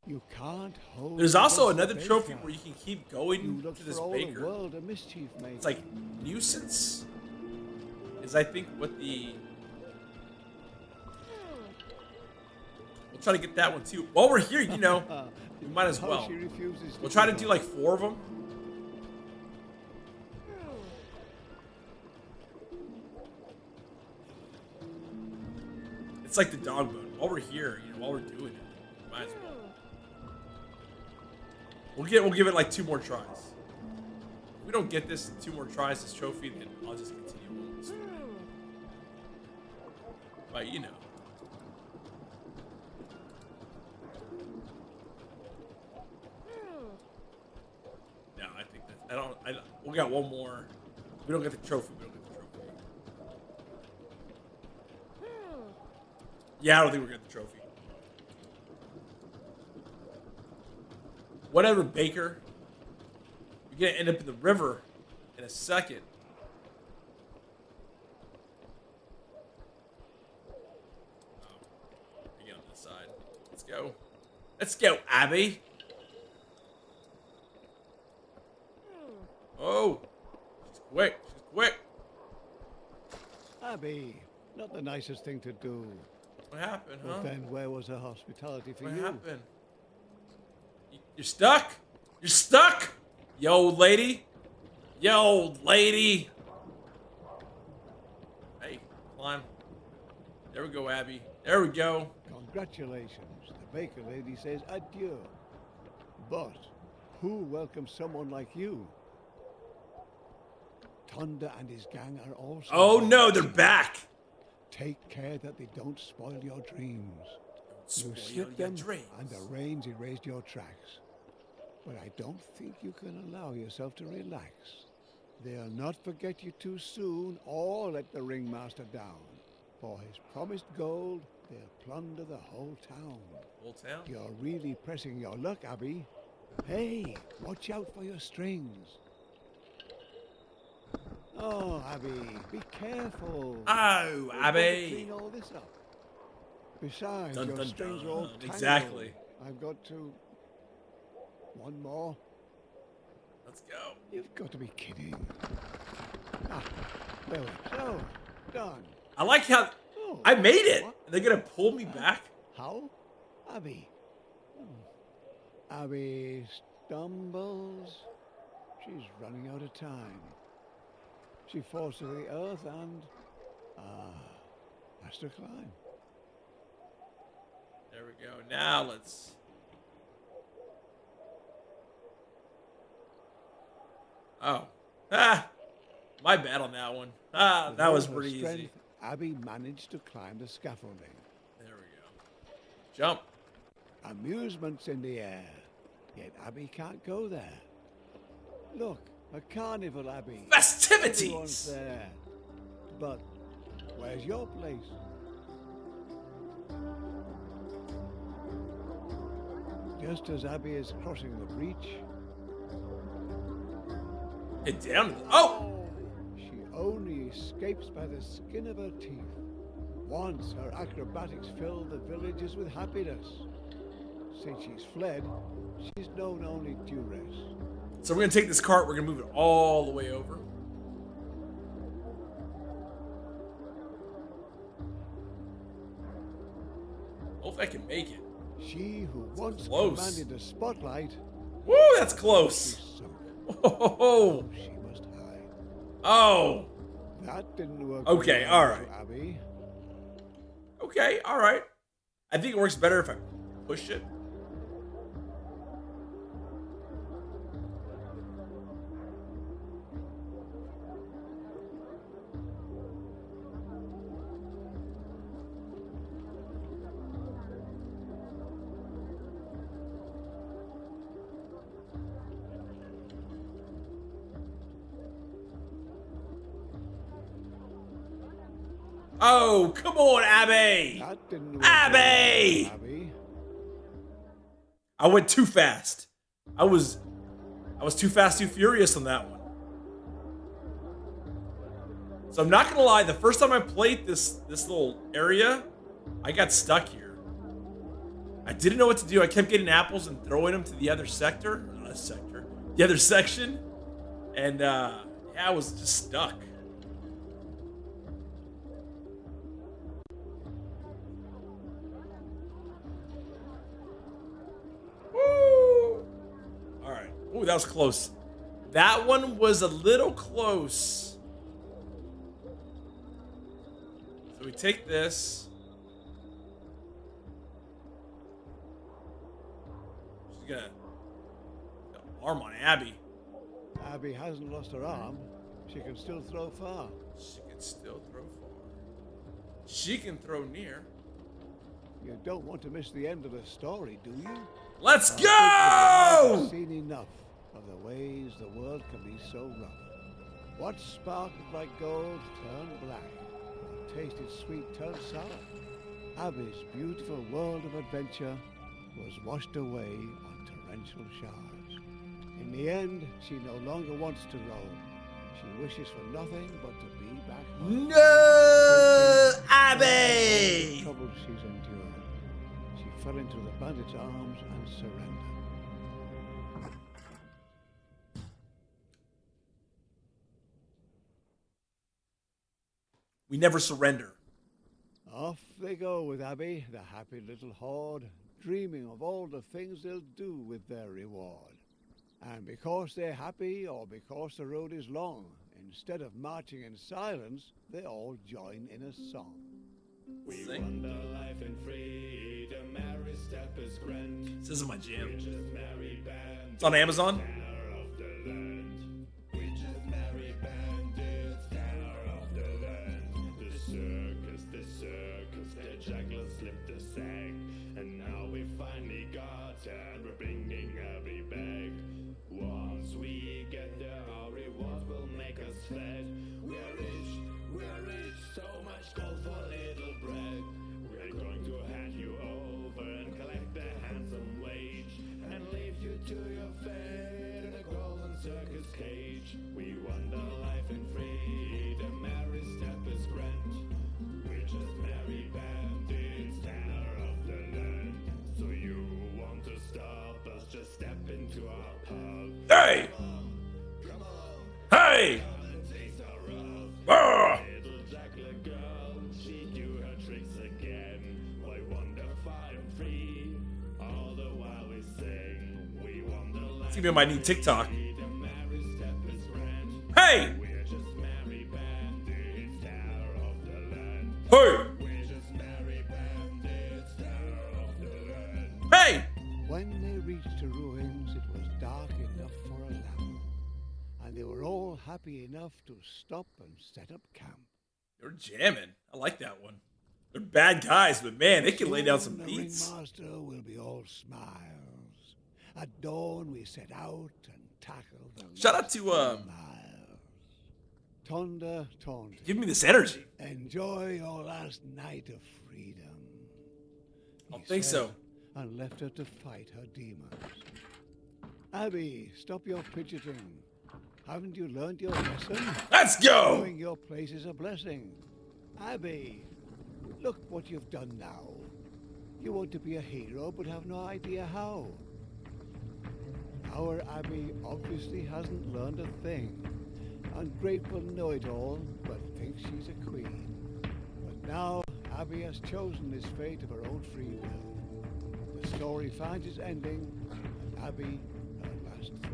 Speaker 2: You can't hold.
Speaker 1: There's also
Speaker 2: against the
Speaker 1: another trophy
Speaker 2: baker.
Speaker 1: where you can keep
Speaker 2: You
Speaker 1: going
Speaker 2: look
Speaker 1: to this
Speaker 2: for all
Speaker 1: baker.
Speaker 2: the world a mischief maker.
Speaker 1: It's like nuisance is I think what the. We'll try to get that one too. While we're here, you know, we might as
Speaker 2: How
Speaker 1: well.
Speaker 2: she refuses
Speaker 1: We'll try to
Speaker 2: give
Speaker 1: do
Speaker 2: up.
Speaker 1: like 4 of them. It's like the dog bone. While we're here, you know, while we're doing it, we might as well. We'll give it like 2 more tries. If we don't get this in 2 more tries, this trophy, then I'll just continue on this. But you know. No, I think that's. I don't. We got 1 more. If we don't get the trophy. We don't get the trophy. Yeah, I don't think we're getting the trophy. Whatever, Baker. You're gonna end up in the river in a second. Oh, you get on this side. Let's go. Let's go, Abby. Oh, she's quick. She's quick.
Speaker 2: Abby, not the nicest thing to do.
Speaker 1: What happened, huh?
Speaker 2: But then where was her hospitality for
Speaker 1: What
Speaker 2: you?
Speaker 1: happened? You're stuck? You're stuck? Yo, old lady. Yo, old lady. Hey, climb. There we go, Abby. There we go.
Speaker 2: Congratulations. The baker lady says adieu. But who welcomes someone like you? Thunder and his gang are also.
Speaker 1: Oh
Speaker 2: here.
Speaker 1: no, they're back.
Speaker 2: Take care that they don't spoil your dreams.
Speaker 1: Spoil
Speaker 2: You
Speaker 1: your
Speaker 2: slip them,
Speaker 1: dreams.
Speaker 2: and the rains erased your tracks. But I don't think you can allow yourself to relax. They'll not forget you too soon, or let the ringmaster down. For his promised gold, they'll plunder the whole town.
Speaker 1: Whole town?
Speaker 2: You're really pressing your luck, Abby. Hey, watch out for your strings. Oh, Abby, be careful.
Speaker 1: Oh,
Speaker 2: We've got to
Speaker 1: Abby.
Speaker 2: clean all this up. Besides,
Speaker 1: Dun,
Speaker 2: your
Speaker 1: dun,
Speaker 2: strings are all
Speaker 1: dun.
Speaker 2: tangled.
Speaker 1: Exactly.
Speaker 2: I've got to. One more.
Speaker 1: Let's go.
Speaker 2: You've got to be kidding. Ah, there we go. Done.
Speaker 1: I like how
Speaker 2: Oh,
Speaker 1: I made it.
Speaker 2: what?
Speaker 1: They're gonna pull me back.
Speaker 2: How? Abby. Hmm. Abby stumbles. She's running out of time. She falls to the earth and has to climb.
Speaker 1: There we go. Now let's. Oh. Ah. My bad on that one. Ah,
Speaker 2: With
Speaker 1: that
Speaker 2: all
Speaker 1: was
Speaker 2: her
Speaker 1: pretty easy.
Speaker 2: strength, Abby managed to climb the scaffolding.
Speaker 1: There we go. Jump.
Speaker 2: Amusements in the air. Yet Abby can't go there. Look, a carnival, Abby. Everyone's
Speaker 1: Festivities.
Speaker 2: there. But where's your place? Just as Abby is crossing the breach,
Speaker 1: Get down. To the, oh.
Speaker 2: she only escapes by the skin of her teeth. Once her acrobatics filled the villagers with happiness. Since she's fled, she's known only duress.
Speaker 1: So we're gonna take this cart. We're gonna move it all the way over. Hopefully I can make it.
Speaker 2: She who once
Speaker 1: close.
Speaker 2: commanded the spotlight,
Speaker 1: Woo, that's
Speaker 2: she's
Speaker 1: close.
Speaker 2: sunk.
Speaker 1: Oh,
Speaker 2: She must hide.
Speaker 1: oh.
Speaker 2: That didn't work.
Speaker 1: Okay,
Speaker 2: well
Speaker 1: all
Speaker 2: for
Speaker 1: right.
Speaker 2: Abby.
Speaker 1: Okay, all right. I think it works better if I push it. Oh, come on, Abby!
Speaker 2: That didn't work
Speaker 1: Abby!
Speaker 2: well for Abby.
Speaker 1: I went too fast. I was too fast, too furious on that one. So I'm not gonna lie, the first time I played this little area, I got stuck here. I didn't know what to do. I kept getting apples and throwing them to the other the other section, and yeah, I was just stuck. Woo! All right. Ooh, that was close. That one was a little close. So we take this. She's gonna got an arm on Abby.
Speaker 2: Abby hasn't lost her arm. She can still throw far.
Speaker 1: She can still throw far. She can throw near.
Speaker 2: You don't want to miss the end of the story, do you?
Speaker 1: Let's
Speaker 2: I've
Speaker 1: go!
Speaker 2: seen enough of the ways the world can be so rough. What sparkled like gold turned black. What tasted sweet turned sour. Abby's beautiful world of adventure was washed away on torrential showers. In the end, she no longer wants to roam. She wishes for nothing but to be back home.
Speaker 1: No,
Speaker 2: The
Speaker 1: Abby!
Speaker 2: troubles she's endured. She fell into the bandits' arms and surrendered.
Speaker 1: We never surrender.
Speaker 2: Off they go with Abby, the happy little horde, dreaming of all the things they'll do with their reward. And because they're happy or because the road is long, instead of marching in silence, they all join in a song.
Speaker 3: We
Speaker 1: Sing.
Speaker 3: wander life in freedom, every step is grand.
Speaker 1: This isn't my jam.
Speaker 3: We just merry band.
Speaker 1: It's on Amazon.
Speaker 3: Terror of the land. We just merry bandits, terror of the land. The circus, the jugglers slipped the sack. And now we finally got and we're bringing Abby back. Once we get there, our rewards will make us fat. We're rich, so much gold for little bread. We're going to hand you over and collect a handsome wage and leave you to your fate in a golden circus cage. We wander life in freedom, every step is grand. We're just merry bandits, terror of the land. So you want to stop us? Just step into our pub.
Speaker 1: Hey!
Speaker 3: Come on,
Speaker 1: Hey!
Speaker 3: come and taste our rub.
Speaker 1: Ah!
Speaker 3: Little juggler girl, she do her tricks again. Why wander far and free? All the while we sing, we wander like
Speaker 1: It's gonna be on my new TikTok.
Speaker 3: freedom, every step is grand.
Speaker 1: Hey!
Speaker 3: We're just merry bandits, terror of the land.
Speaker 1: Hey!
Speaker 3: We're just merry bandits, terror of the land.
Speaker 1: Hey!
Speaker 2: When they reached the ruins, it was dark enough for a lamp. And they were all happy enough to stop and set up camp.
Speaker 1: They're jamming. I like that one. They're bad guys, but man, they can lay down some
Speaker 2: Soon
Speaker 1: beats.
Speaker 2: The ringmaster will be all smiles. At dawn we set out and tackle the
Speaker 1: Shout out to
Speaker 2: miles. Tonda,
Speaker 1: give me this energy.
Speaker 2: enjoy your last night of freedom.
Speaker 1: I don't
Speaker 2: he
Speaker 1: think
Speaker 2: said,
Speaker 1: so.
Speaker 2: And left her to fight her demons. Abby, stop your fidgeting. Haven't you learned your lesson?
Speaker 1: Let's go!
Speaker 2: Knowing your place is a blessing. Abby, would Look what you've done now. You want to be a hero but have no idea how. Our Abby obviously hasn't learned a thing. Ungrateful know-it-all, but thinks she's a queen. But now Abby has chosen this fate of her own free will. The story finds its ending, and Abby her last thrill.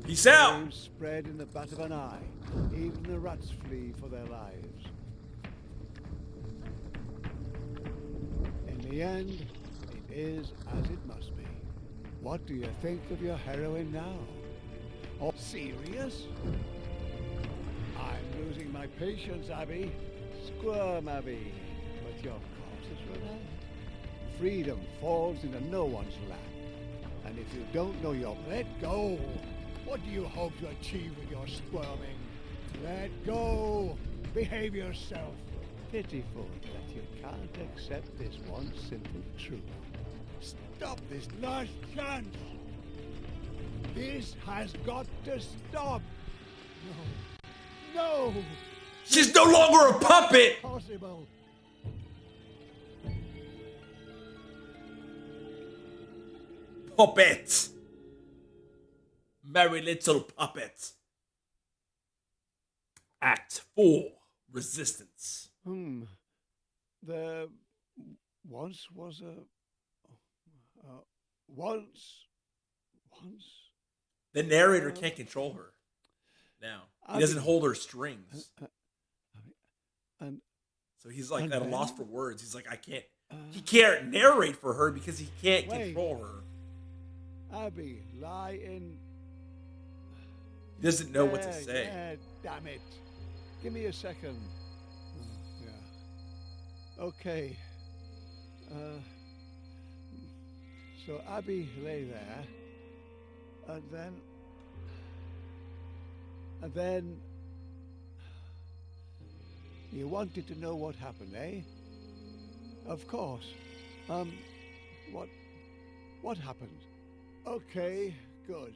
Speaker 1: Peace out.
Speaker 2: Flames spread in the bat of an eye. Even the rats flee for their lives. In the end, it is as it must be. What do you think of your heroine now? Oh, serious? I'm losing my patience, Abby. Squirm, Abby. But your course is run out. Freedom falls into no one's lap. And if you don't know your let go, what do you hope to achieve with your squirming? Let go! Behave yourself! Pitiful that you can't accept this one simple truth. Stop this last chance! This has got to stop! No! No!
Speaker 1: She's no longer a puppet.
Speaker 2: Impossible!
Speaker 1: Puppet. Merry little puppet. Act 4. Resistance.
Speaker 2: There once was a... once...
Speaker 1: The narrator can't control her. Now. He doesn't hold her strings.
Speaker 2: And
Speaker 1: So he's like
Speaker 2: and
Speaker 1: at a
Speaker 2: then-
Speaker 1: loss for words. He's like, I can't... He can't narrate for her because he can't
Speaker 2: Wait.
Speaker 1: control her.
Speaker 2: Abby, lie in...
Speaker 1: He doesn't know what to
Speaker 2: Yeah,
Speaker 1: say.
Speaker 2: yeah, damn it. Give me a second. Yeah. Okay. So Abby lay there, and then you wanted to know what happened, eh? Of course. What happened? Okay, good.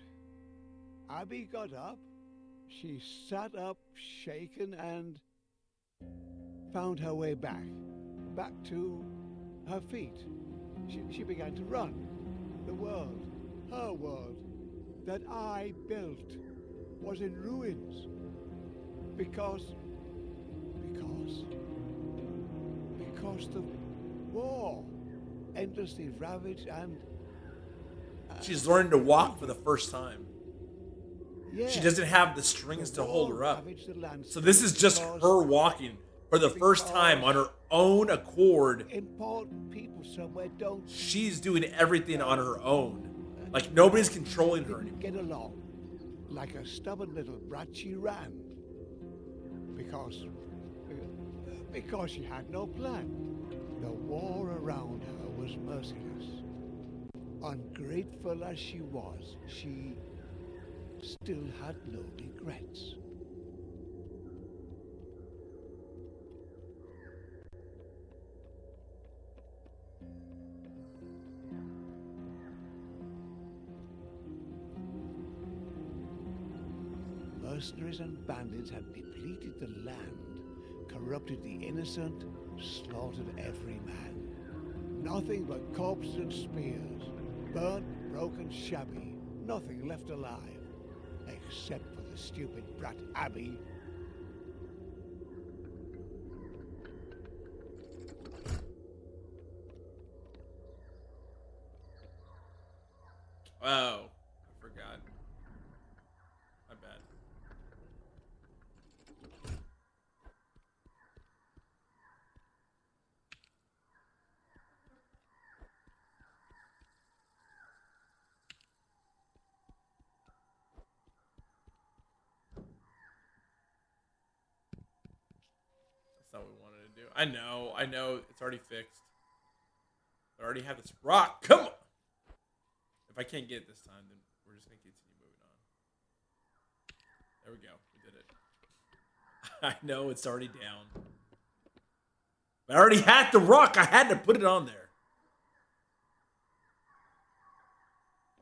Speaker 2: Abby got up. She sat up, shaken, and found her way back to her feet. She began to run. The world, her world, that I built, was in ruins. Because the war endlessly ravaged and...
Speaker 1: She's learning to walk for the first time.
Speaker 2: yeah,
Speaker 1: She doesn't have the strings
Speaker 2: the
Speaker 1: to hold
Speaker 2: war
Speaker 1: her up.
Speaker 2: ravaged the landscape
Speaker 1: So this is just
Speaker 2: because
Speaker 1: her walking for the first time on her own accord.
Speaker 2: important people somewhere don't
Speaker 1: She's doing everything on her own. Like nobody's controlling her anymore.
Speaker 2: get along. Like a stubborn little brat, she ran. Because she had no plan. The war around her was merciless. Ungrateful as she was, she still had no regrets. Mercenaries and bandits had depleted the land, corrupted the innocent, slaughtered every man. Nothing but corpses and spears, burnt, broken, shabby, nothing left alive, except for the stupid brat Abby.
Speaker 1: Oh, I forgot. My bad. That's not what we wanted to do. I know. It's already fixed. I already have this rock. Come on! If I can't get it this time, then we're just going to continue moving on. There we go. We did it. I know it's already down. But I already had the rock. I had to put it on there.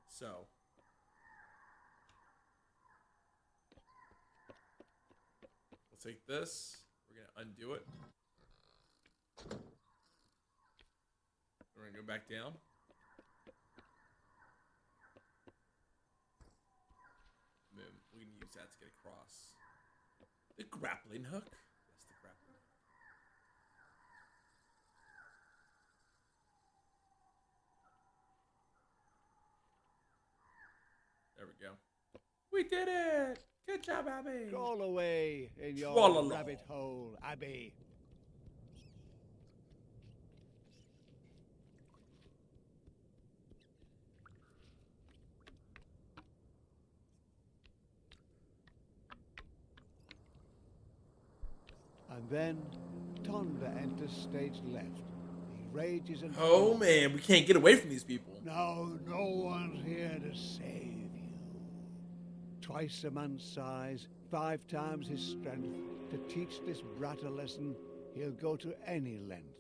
Speaker 1: So. take this. We're gonna undo it. We're gonna go back down. Boom. We can use that to get across. The grappling hook. That's the grappling hook. There we go. We did it! Good job, Abby!
Speaker 2: Crawl away in your
Speaker 1: Tra-la-la.
Speaker 2: rabbit hole, Abby. And then Tonda enters stage left. He rages and
Speaker 1: Oh man, we can't get away from these people.
Speaker 2: Now no one's here to save you. Twice a man's size, 5 times his strength. To teach this brat a lesson, he'll go to any length.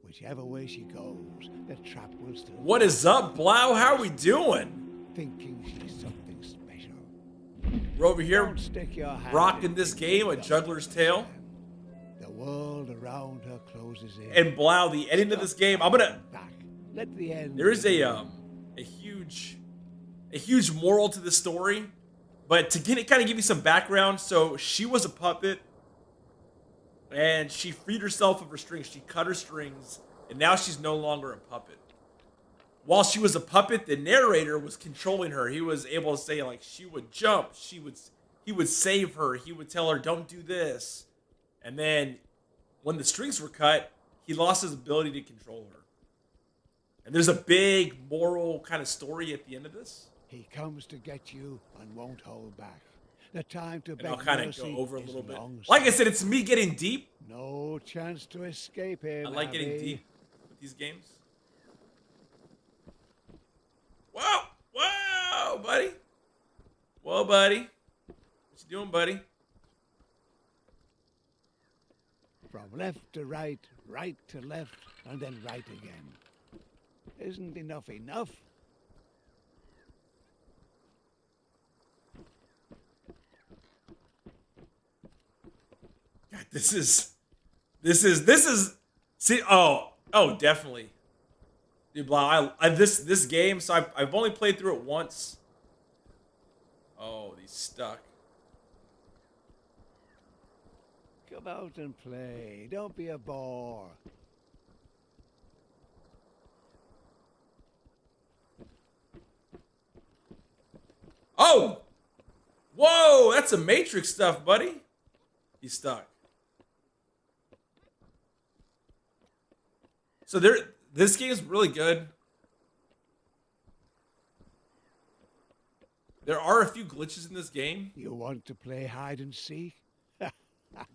Speaker 2: Whichever way she goes, the trap will still.
Speaker 1: What is up, Blau? How are we doing?
Speaker 2: Thinking she's something special.
Speaker 1: We're over here
Speaker 2: Don't stick your hand
Speaker 1: rocking
Speaker 2: in
Speaker 1: this
Speaker 2: it.
Speaker 1: game, A Juggler's Tale.
Speaker 2: The world around her closes in.
Speaker 1: And Blau, the ending of this game, I'm gonna.
Speaker 2: Back. Let the end.
Speaker 1: There is a huge moral to this story, but to kind of give you some background. So she was a puppet, and she freed herself of her strings. She cut her strings, and now she's no longer a puppet. While she was a puppet, the narrator was controlling her. He was able to say, like, she would jump, he would save her, he would tell her, don't do this. And then when the strings were cut, he lost his ability to control her. And there's a big moral kind of story at the end of this.
Speaker 2: He comes to get you and won't hold back. The time to
Speaker 1: And
Speaker 2: beg
Speaker 1: I'll kind of
Speaker 2: mercy
Speaker 1: go over a
Speaker 2: is
Speaker 1: little bit.
Speaker 2: long
Speaker 1: Like I
Speaker 2: spent.
Speaker 1: said, it's me getting deep.
Speaker 2: No chance to escape him.
Speaker 1: I like getting
Speaker 2: Abby.
Speaker 1: deep with these games. Whoa! Whoa, buddy! Whoa, buddy. What you doing, buddy?
Speaker 2: From left to right, right to left, and then right again. Isn't enough enough?
Speaker 1: God, this is. See, definitely. Dude, Blau, this game, so I've only played through it once. Oh, he's stuck.
Speaker 2: Come out and play. Don't be a bore.
Speaker 1: Oh! Whoa, that's some Matrix stuff, buddy. He's stuck. So this game is really good. There are a few glitches in this game
Speaker 2: You want to play hide and seek?
Speaker 1: that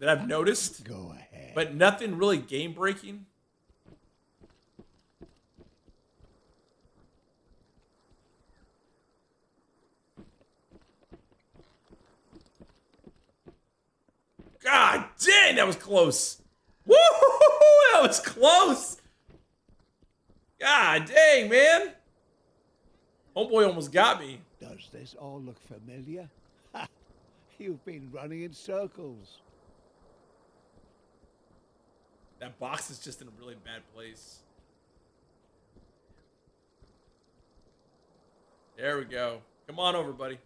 Speaker 1: I've noticed,
Speaker 2: Go ahead.
Speaker 1: but nothing really game breaking. God dang, that was close. Woo! That was close. God dang, man. Homeboy almost got me.
Speaker 2: Does this all look familiar? Ha! You've been running in circles.
Speaker 1: That box is just in a really bad place. There we go. Come on over, buddy.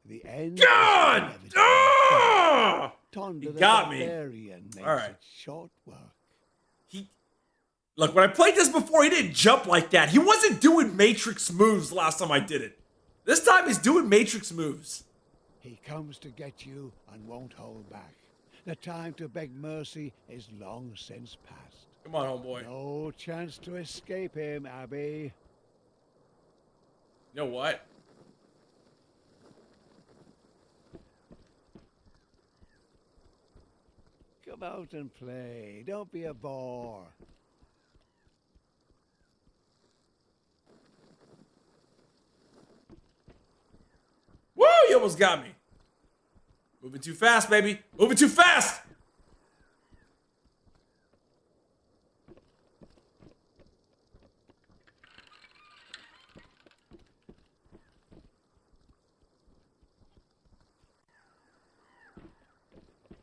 Speaker 2: The end.
Speaker 1: God!
Speaker 2: is inevitable.
Speaker 1: Ah!
Speaker 2: Tonda
Speaker 1: He
Speaker 2: the
Speaker 1: got me.
Speaker 2: barbarian makes
Speaker 1: All right.
Speaker 2: it short work.
Speaker 1: Look, when I played this before, he didn't jump like that. He wasn't doing Matrix moves last time I did it. This time he's doing Matrix moves.
Speaker 2: He comes to get you and won't hold back. The time to beg mercy is long since past.
Speaker 1: Come on, homeboy.
Speaker 2: No chance to escape him, Abby.
Speaker 1: You know what?
Speaker 2: Come out and play. Don't be a bore.
Speaker 1: Woo! You almost got me. Moving too fast, baby. Moving too fast!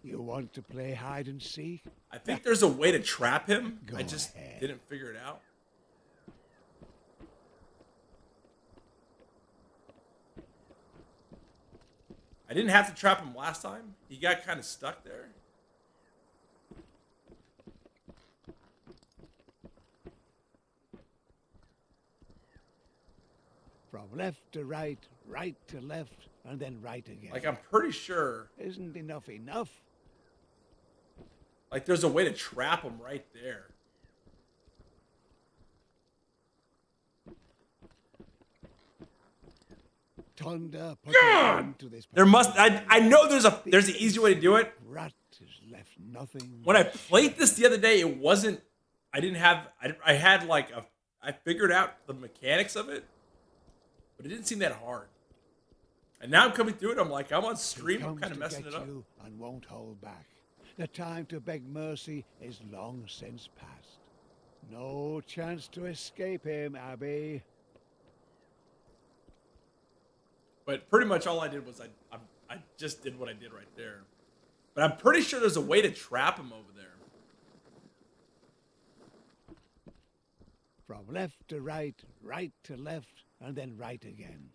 Speaker 2: You want to play hide and seek?
Speaker 1: I think there's a way to trap him.
Speaker 2: Go
Speaker 1: I just
Speaker 2: ahead.
Speaker 1: didn't figure it out. I didn't have to trap him last time. He got kind of stuck there.
Speaker 2: From left to right, right to left, and then right again.
Speaker 1: Like, I'm pretty sure,
Speaker 2: Isn't enough enough?
Speaker 1: like, there's a way to trap him right there.
Speaker 2: Thunder, put
Speaker 1: God!
Speaker 2: an end to this.
Speaker 1: There must, I know there's an easy way to do it.
Speaker 2: Rat has left nothing.
Speaker 1: When I played this the other day, it wasn't, I had like I figured out the mechanics of it, but it didn't seem that hard. And now I'm coming through it, I'm like, I'm on stream, I'm kind of messing it up.
Speaker 2: You and won't hold back. The time to beg mercy is long since past. No chance to escape him, Abby.
Speaker 1: But pretty much all I did was I just did what I did right there. But I'm pretty sure there's a way to trap him over there.
Speaker 2: From left to right, right to left, and then right again.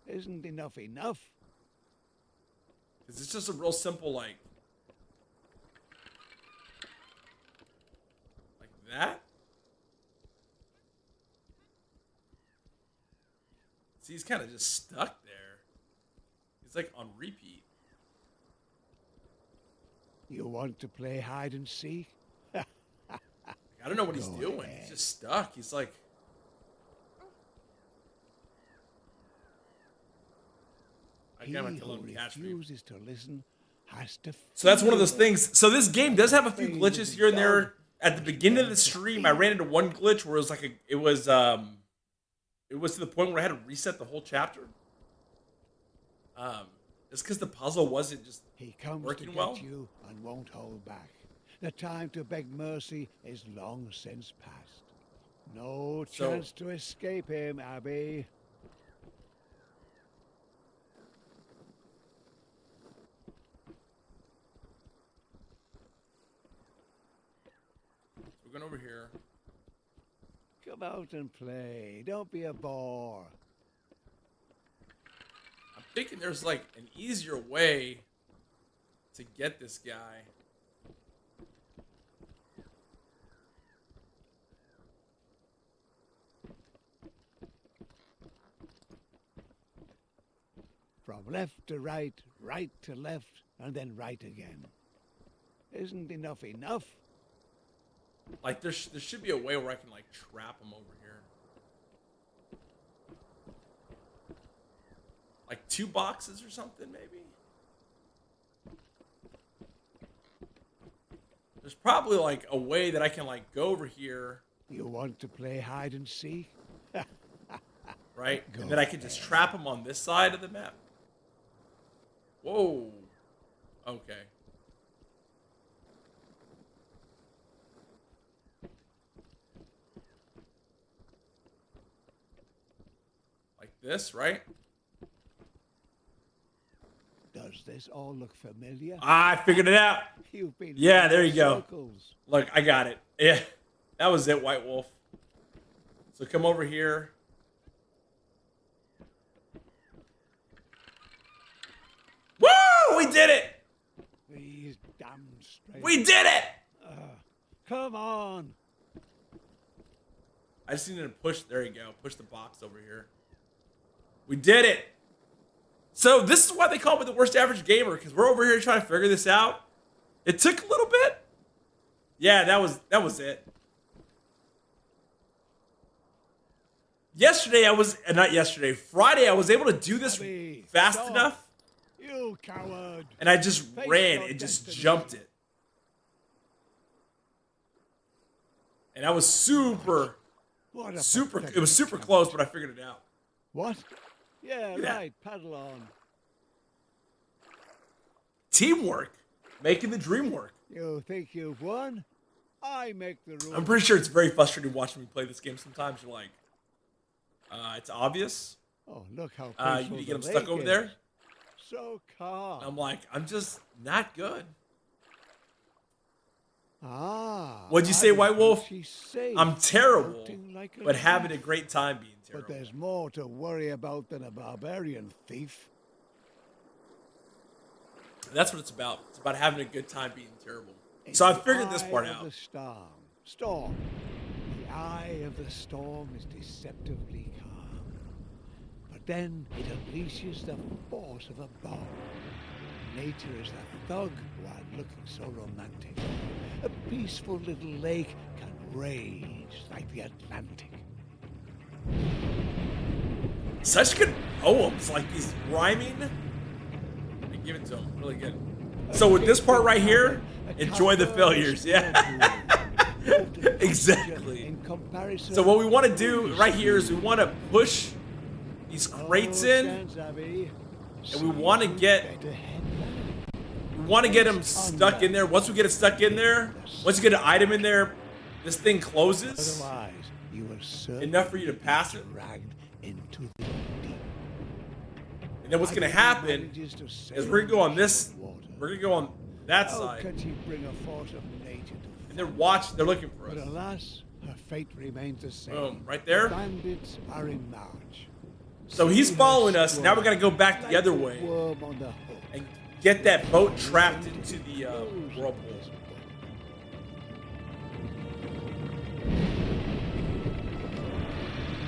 Speaker 2: Isn't enough enough?
Speaker 1: Because it's just a real simple, like that. See, he's kind of just stuck there. He's like on repeat.
Speaker 2: You want to play hide and seek?
Speaker 1: Like, I don't know what he's
Speaker 2: Go
Speaker 1: doing.
Speaker 2: ahead.
Speaker 1: He's just stuck. He's like, I
Speaker 2: He
Speaker 1: can't let
Speaker 2: who
Speaker 1: him catch me.
Speaker 2: refuses to listen has to.
Speaker 1: So that's one of those
Speaker 2: feel
Speaker 1: things. So this game does have a few
Speaker 2: Things
Speaker 1: glitches here and
Speaker 2: done.
Speaker 1: there. At the beginning of the stream, I ran into one glitch where it was like it was to the point where I had to reset the whole chapter. Just because the puzzle wasn't just
Speaker 2: He comes
Speaker 1: working
Speaker 2: to get
Speaker 1: well.
Speaker 2: you and won't hold back. The time to beg mercy is long since past. No
Speaker 1: So-
Speaker 2: chance to escape him, Abby.
Speaker 1: We're going over here.
Speaker 2: Come out and play. Don't be a bore.
Speaker 1: I'm thinking there's like an easier way to get this guy.
Speaker 2: From left to right, right to left, and then right again. Isn't enough enough?
Speaker 1: Like there should be a way where I can like trap him over here. Like 2 boxes or something, maybe? There's probably like a way that I can like go over here,
Speaker 2: You want to play hide and seek?
Speaker 1: right?
Speaker 2: Go
Speaker 1: And then I can just trap him on this side of the map. Whoa. Okay. Like this, right?
Speaker 2: Does this all look familiar?
Speaker 1: Ah, I figured it out.
Speaker 2: You've been
Speaker 1: Yeah,
Speaker 2: running
Speaker 1: there you go.
Speaker 2: circles.
Speaker 1: Look, I got it. Yeah, that was it, White Wolf. So come over here. Woo! We did it!
Speaker 2: These damn straight.
Speaker 1: We did it!
Speaker 2: Come on.
Speaker 1: I just needed to push. There you go. Push the box over here. We did it. So this is why they call me the worst average gamer, because we're over here trying to figure this out. It took a little bit. Yeah, that was it. Yesterday not yesterday. Friday I was able to do this
Speaker 2: Abby,
Speaker 1: fast
Speaker 2: stop.
Speaker 1: enough,
Speaker 2: You coward.
Speaker 1: and I just
Speaker 2: Face
Speaker 1: ran
Speaker 2: your
Speaker 1: and just
Speaker 2: destiny.
Speaker 1: jumped it. And I was super.
Speaker 2: What a
Speaker 1: It
Speaker 2: pathetic
Speaker 1: was super
Speaker 2: attempt.
Speaker 1: close, but I figured it out.
Speaker 2: What? Yeah,
Speaker 1: Yeah.
Speaker 2: right. Paddle on.
Speaker 1: Teamwork, making the dream work.
Speaker 2: You think you've won? I make the rules.
Speaker 1: I'm pretty sure it's very frustrating watching me play this game sometimes. You're like, it's obvious.
Speaker 2: Oh, look how
Speaker 1: You
Speaker 2: peaceful
Speaker 1: need to get
Speaker 2: the
Speaker 1: him stuck
Speaker 2: lake
Speaker 1: over
Speaker 2: is.
Speaker 1: there.
Speaker 2: so calm.
Speaker 1: I'm like, I'm just not good.
Speaker 2: What'd
Speaker 1: you say, White Wolf?
Speaker 2: She's safe,
Speaker 1: I'm terrible,
Speaker 2: floating like a
Speaker 1: but having a
Speaker 2: leaf.
Speaker 1: great time being terrible.
Speaker 2: But there's more to worry about than a barbarian thief.
Speaker 1: That's what it's about. It's about having a good time being terrible. So I figured this part
Speaker 2: Eye of
Speaker 1: out.
Speaker 2: the storm. The eye of the storm is deceptively calm. But then it unleashes the force of a bomb. Nature is a thug while looking so romantic. A peaceful little lake can rage like the Atlantic.
Speaker 1: Such good poems, like these rhyming. I give it to him, really good. So with this part right here, enjoy the failures. Yeah, exactly. So what we want to do right here is we want to push these crates in, and we want to get them stuck in there. Once we get it stuck in there, once you get an item in there, this thing closes.
Speaker 2: Otherwise, you will
Speaker 1: Enough for you to pass it.
Speaker 2: dragged into the deep.
Speaker 1: And then what's going to happen is we're going to go on this. We're going to go on that
Speaker 2: How
Speaker 1: side.
Speaker 2: can she bring a force of nature to
Speaker 1: And they're looking for
Speaker 2: But
Speaker 1: us.
Speaker 2: alas, her fate remains the same.
Speaker 1: Boom, right there.
Speaker 2: The bandits are in march.
Speaker 1: So he's following us. Now we got to go back the other way
Speaker 2: Worm on the hook.
Speaker 1: and get that boat trapped into the whirlpool.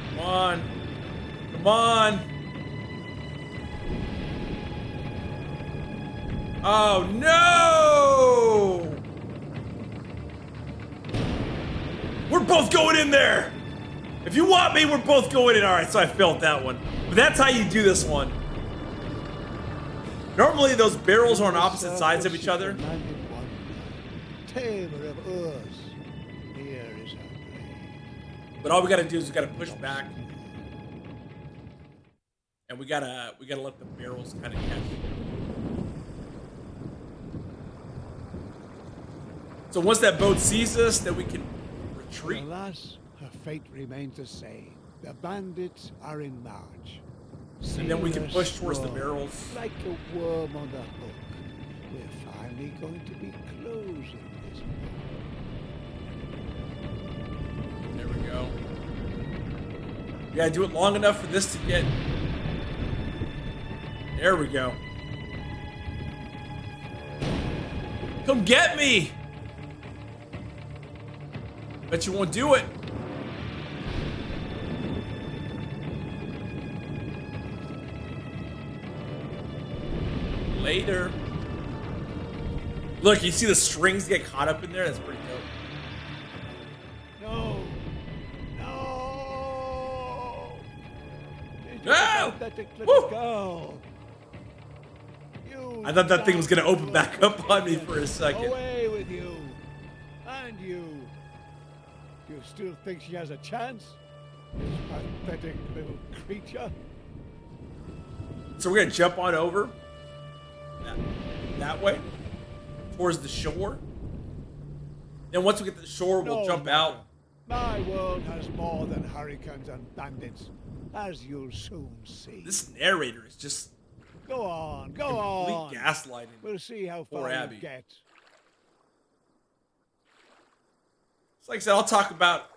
Speaker 1: Come on. Come on. Oh, no! We're both going in there! If you want me, we're both going in. All right, so I failed that one. But that's how you do this one. Normally, those barrels are on opposite sides of each other.
Speaker 2: Tamer of Urs, here is her grave.
Speaker 1: But all we gotta do is we gotta push back. And we gotta let the barrels kind of catch. So once that boat sees us, then we can retreat.
Speaker 2: Alas, her fate remains the same. The bandits are in march.
Speaker 1: And then we can
Speaker 2: See her
Speaker 1: push towards the
Speaker 2: swarm
Speaker 1: barrels.
Speaker 2: like a worm on the hook. We're finally going to be closing this book.
Speaker 1: There we go. We gotta do it long enough for this to get. There we go. Come get me! Bet you won't do it. Later. Look, you see the strings get caught up in there? That's pretty dope.
Speaker 2: No! No! Did you
Speaker 1: No!
Speaker 2: let the clip
Speaker 1: Woo!
Speaker 2: go? You
Speaker 1: I thought that thing was gonna
Speaker 2: damn
Speaker 1: open back up on me for a second.
Speaker 2: Away with you! And you! Do you still think she has a chance? This pathetic little creature?
Speaker 1: So we're gonna jump on over that way towards the shore. Then once we get to the shore, we'll
Speaker 2: No,
Speaker 1: jump
Speaker 2: Mother.
Speaker 1: out.
Speaker 2: My world has more than hurricanes and bandits, as you'll soon see.
Speaker 1: This narrator is just
Speaker 2: Go on, go
Speaker 1: complete
Speaker 2: on.
Speaker 1: gaslighting.
Speaker 2: We'll see how
Speaker 1: Poor
Speaker 2: far
Speaker 1: Abby.
Speaker 2: you get.
Speaker 1: It's like I said, I'll talk about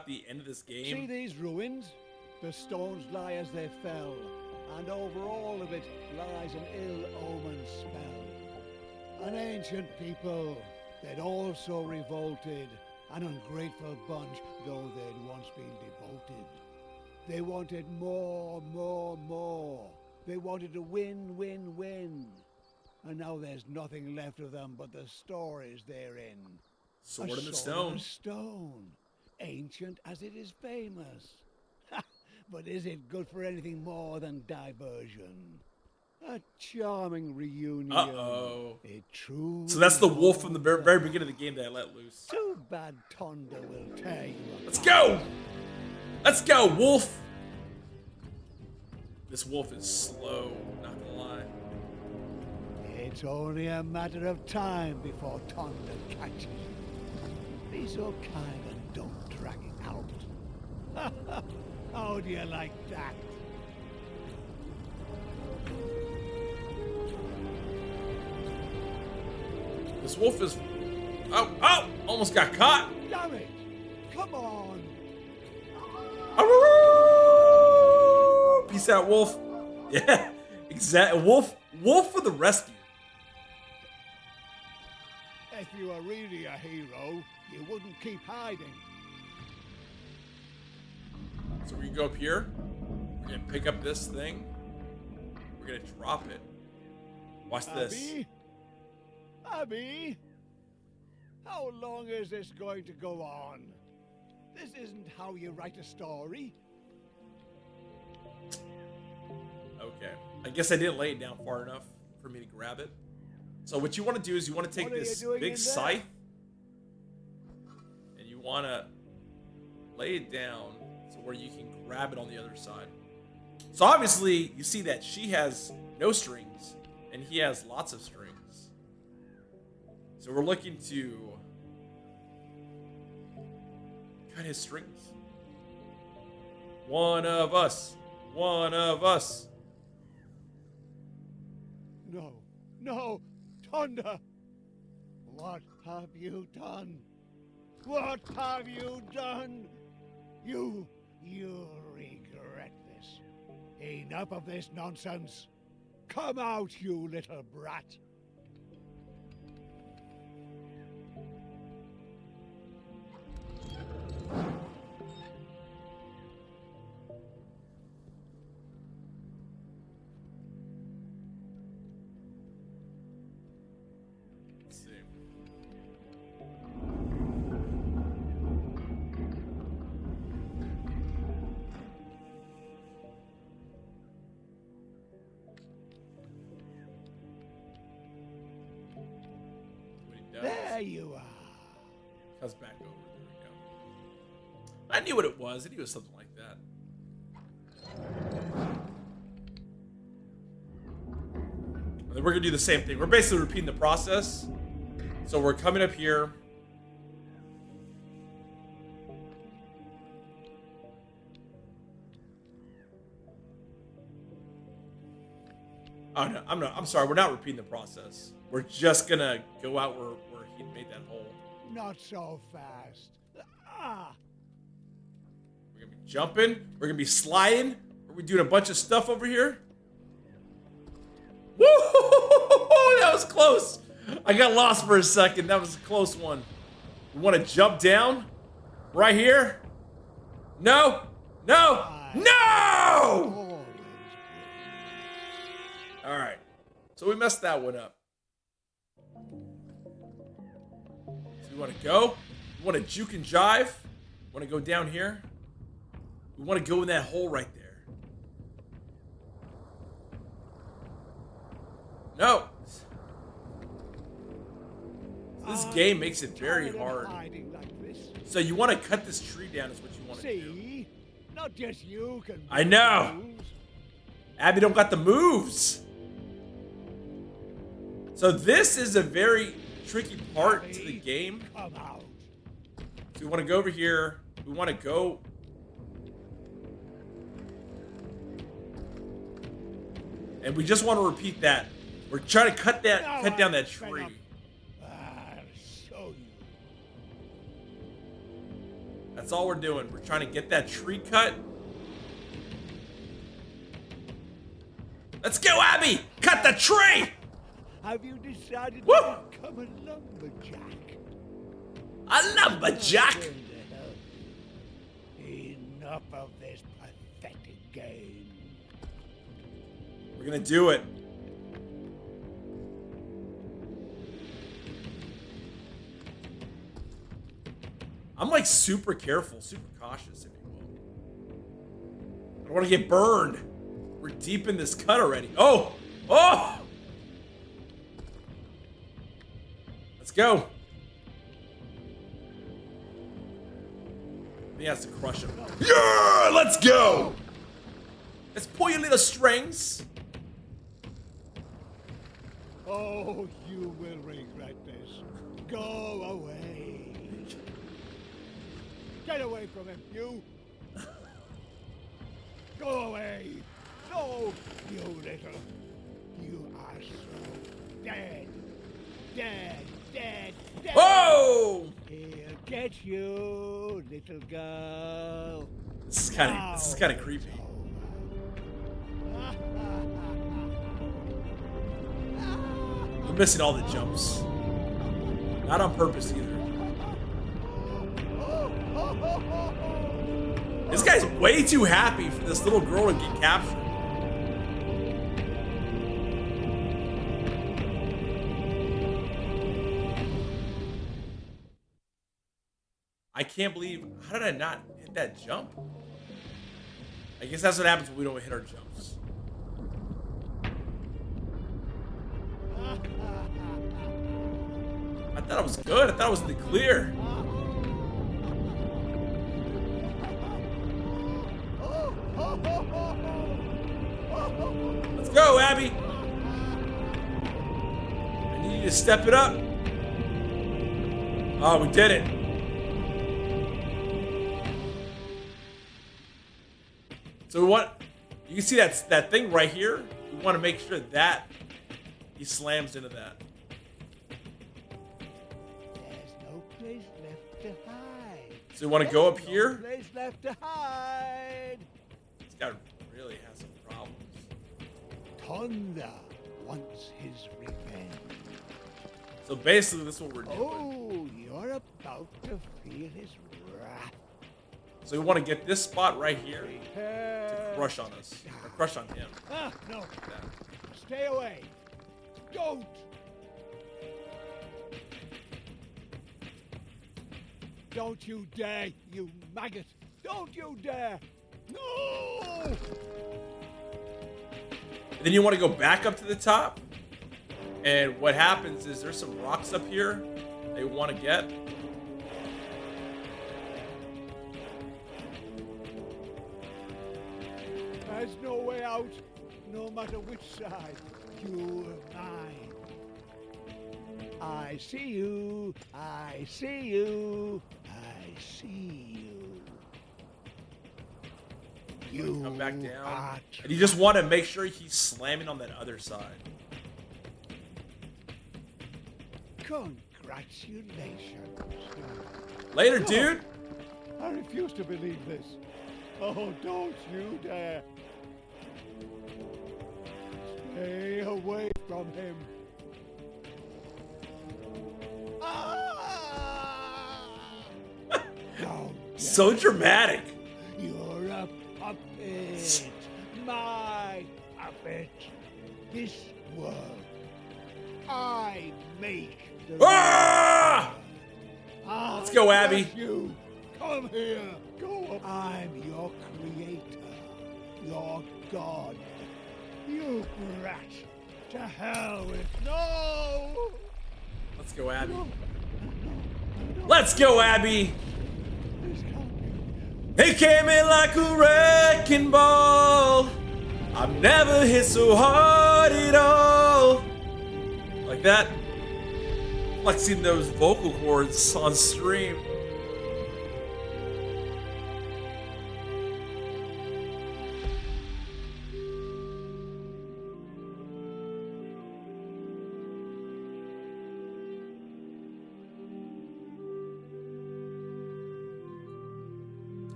Speaker 1: the end of this
Speaker 2: See
Speaker 1: game.
Speaker 2: these ruins? The stones lie as they fell, and over all of it lies an ill-omened spell. An ancient people, they'd also revolted, an ungrateful bunch, though they'd once been devoted. They wanted more, more, more. They wanted to win, win, win. And now there's nothing left of them but the stories they're in.
Speaker 1: Sword
Speaker 2: A
Speaker 1: in the
Speaker 2: sword
Speaker 1: stone.
Speaker 2: in the stone, ancient as it is famous. But is it good for anything more than diversion? A charming reunion.
Speaker 1: Uh-oh.
Speaker 2: A true.
Speaker 1: So that's the wolf from the very beginning of the game that I let loose.
Speaker 2: Too bad Tonda will tear you apart.
Speaker 1: Let's go! Let's go, wolf! This wolf is slow, not gonna lie.
Speaker 2: It's only a matter of time before Tonda catches you. Be so kind and don't drag it out. How do you like that?
Speaker 1: This wolf is... Oh! Almost got caught!
Speaker 2: Damn it! Come on!
Speaker 1: Peace out, wolf. Yeah, exactly. Wolf for the rescue.
Speaker 2: If you were really a hero, you wouldn't keep hiding.
Speaker 1: So we can go up here. We're gonna pick up this thing. We're gonna drop it. Watch this.
Speaker 2: Abby? Abby? How long is this going to go on? This isn't how you write a story.
Speaker 1: Okay. I guess I didn't lay it down far enough for me to grab it. So what you want to do is you want to take
Speaker 2: What are you
Speaker 1: this
Speaker 2: doing
Speaker 1: big
Speaker 2: in there?
Speaker 1: scythe and you want to lay it down so where you can grab it on the other side. So obviously you see that she has no strings and he has lots of strings. So we're looking to cut his strings. One of us. One of us.
Speaker 2: No, no, Thunder! What have you done? What have you done? You'll regret this. Enough of this nonsense. Come out, you little brat.
Speaker 1: Let's see. What he does,
Speaker 2: There you are.
Speaker 1: comes back over. There we go. I knew what it was. I knew it was something like that. And then we're gonna do the same thing. We're basically repeating the process. So we're coming up here. Oh no, I'm sorry. We're not repeating the process. We're just gonna go out where he made that hole.
Speaker 2: Not so fast. Ah!
Speaker 1: We're gonna be jumping. We're gonna be sliding. Are we doing a bunch of stuff over here? Woo! That was close. I got lost for a second. That was a close one. We want to jump down right here. No! No! No!
Speaker 2: Always.
Speaker 1: All right. So we messed that one up. So we want to go. We want to juke and jive. Want to go down here. We want to go in that hole right there. No. This game makes it very
Speaker 2: Tired of
Speaker 1: hard.
Speaker 2: hiding like this.
Speaker 1: So you want to cut this tree down is what you want to do.
Speaker 2: See? Not just you can
Speaker 1: I know.
Speaker 2: moves.
Speaker 1: Abby don't got the moves. So this is a very tricky part to the game.
Speaker 2: Come out.
Speaker 1: So we want to go over here. We want to go. And we just want to repeat that. We're trying to cut down that tree.
Speaker 2: I'll show you.
Speaker 1: That's all we're doing. We're trying to get that tree cut. Let's go, Abby! Cut the tree!
Speaker 2: Have you decided
Speaker 1: Woo!
Speaker 2: to become a lumberjack?
Speaker 1: A lumberjack!
Speaker 2: I'm going to help you. Enough of this pathetic game.
Speaker 1: We're gonna do it. I'm like super careful, super cautious, if you will. I don't want to get burned. We're deep in this cut already. Oh! Oh! Let's go. He has to crush him. Yeah! Let's go! Let's pull your little strings.
Speaker 2: Oh, you will regret this. Go away. Get away from him, you. Go away. No, you little. You are so dead. Dead. dead, dead.
Speaker 1: Whoa!
Speaker 2: He'll get you, little girl.
Speaker 1: This is kind of creepy. We're missing all the jumps. Not on purpose either. This guy's way too happy for this little girl to get captured. I can't believe, how did I not hit that jump? I guess that's what happens when we don't hit our jumps. I thought it was good. I thought it was in the clear. Let's go, Abby. I need you to step it up. Oh, we did it. So we want, you can see that thing right here. We want to make sure that he slams into that.
Speaker 2: There's no place left to hide.
Speaker 1: So we want to go up
Speaker 2: There's
Speaker 1: here.
Speaker 2: No place left to hide.
Speaker 1: This guy really has some problems.
Speaker 2: Thunder wants his revenge.
Speaker 1: So basically, this is what we're doing.
Speaker 2: Oh, you're about to feel his wrath.
Speaker 1: So we want to get this spot right here to
Speaker 2: Prepare.
Speaker 1: crush on us, or crush on him.
Speaker 2: Ah, no.
Speaker 1: Like that.
Speaker 2: Stay away. Don't. Don't you dare, you maggot. Don't you dare. No.
Speaker 1: And then you want to go back up to the top. And what happens is there's some rocks up here they want to get.
Speaker 2: There's no way out, no matter which side. You're mine. I see you. I see you. I see you. You
Speaker 1: Come back down.
Speaker 2: are
Speaker 1: And you just want to make sure he's slamming on that other side.
Speaker 2: Congratulations.
Speaker 1: Later,
Speaker 2: No.
Speaker 1: dude.
Speaker 2: I refuse to believe this. Oh, don't you dare. Stay away from him. Ah! Don't
Speaker 1: So dramatic.
Speaker 2: You're a puppet. My puppet. This world. I make the
Speaker 1: Ah!
Speaker 2: I
Speaker 1: Let's go, Abby.
Speaker 2: bless You. Come here. Go up. I'm your creator. Your god. You brat. To hell with no.
Speaker 1: Let's go, Abby.
Speaker 2: No.
Speaker 1: Let's go, Abby.
Speaker 2: This can't be.
Speaker 1: He came in like a wrecking ball. I've never hit so hard at all. Like that. Flexing those vocal cords on stream.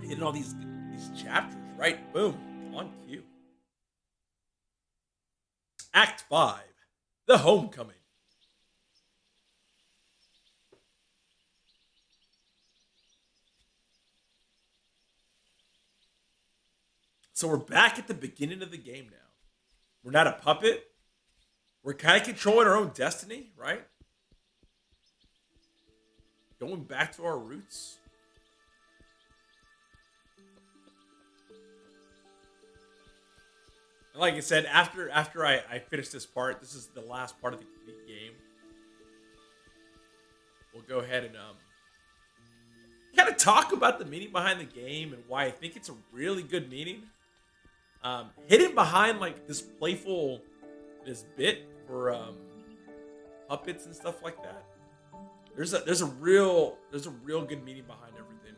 Speaker 1: Hitting all these chapters, right? Boom. On cue. Act 5. The Homecoming. So we're back at the beginning of the game now. We're not a puppet. We're kind of controlling our own destiny, right? Going back to our roots. And like I said, after I finish this part, this is the last part of the game. We'll go ahead and kind of talk about the meaning behind the game and why I think it's a really good meaning. Hidden behind like this playful, this bit for puppets and stuff like that. There's a real good meaning behind everything.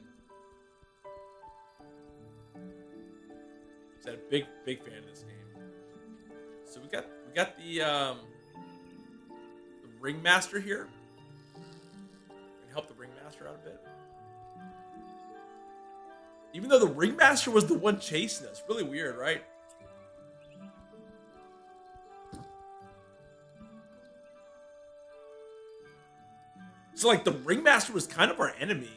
Speaker 1: I'm a big fan of this game. So we got the ringmaster here. ringmaster out a bit. Even though the ringmaster was the one chasing us. Really weird, right? So, like, the ringmaster was kind of our enemy.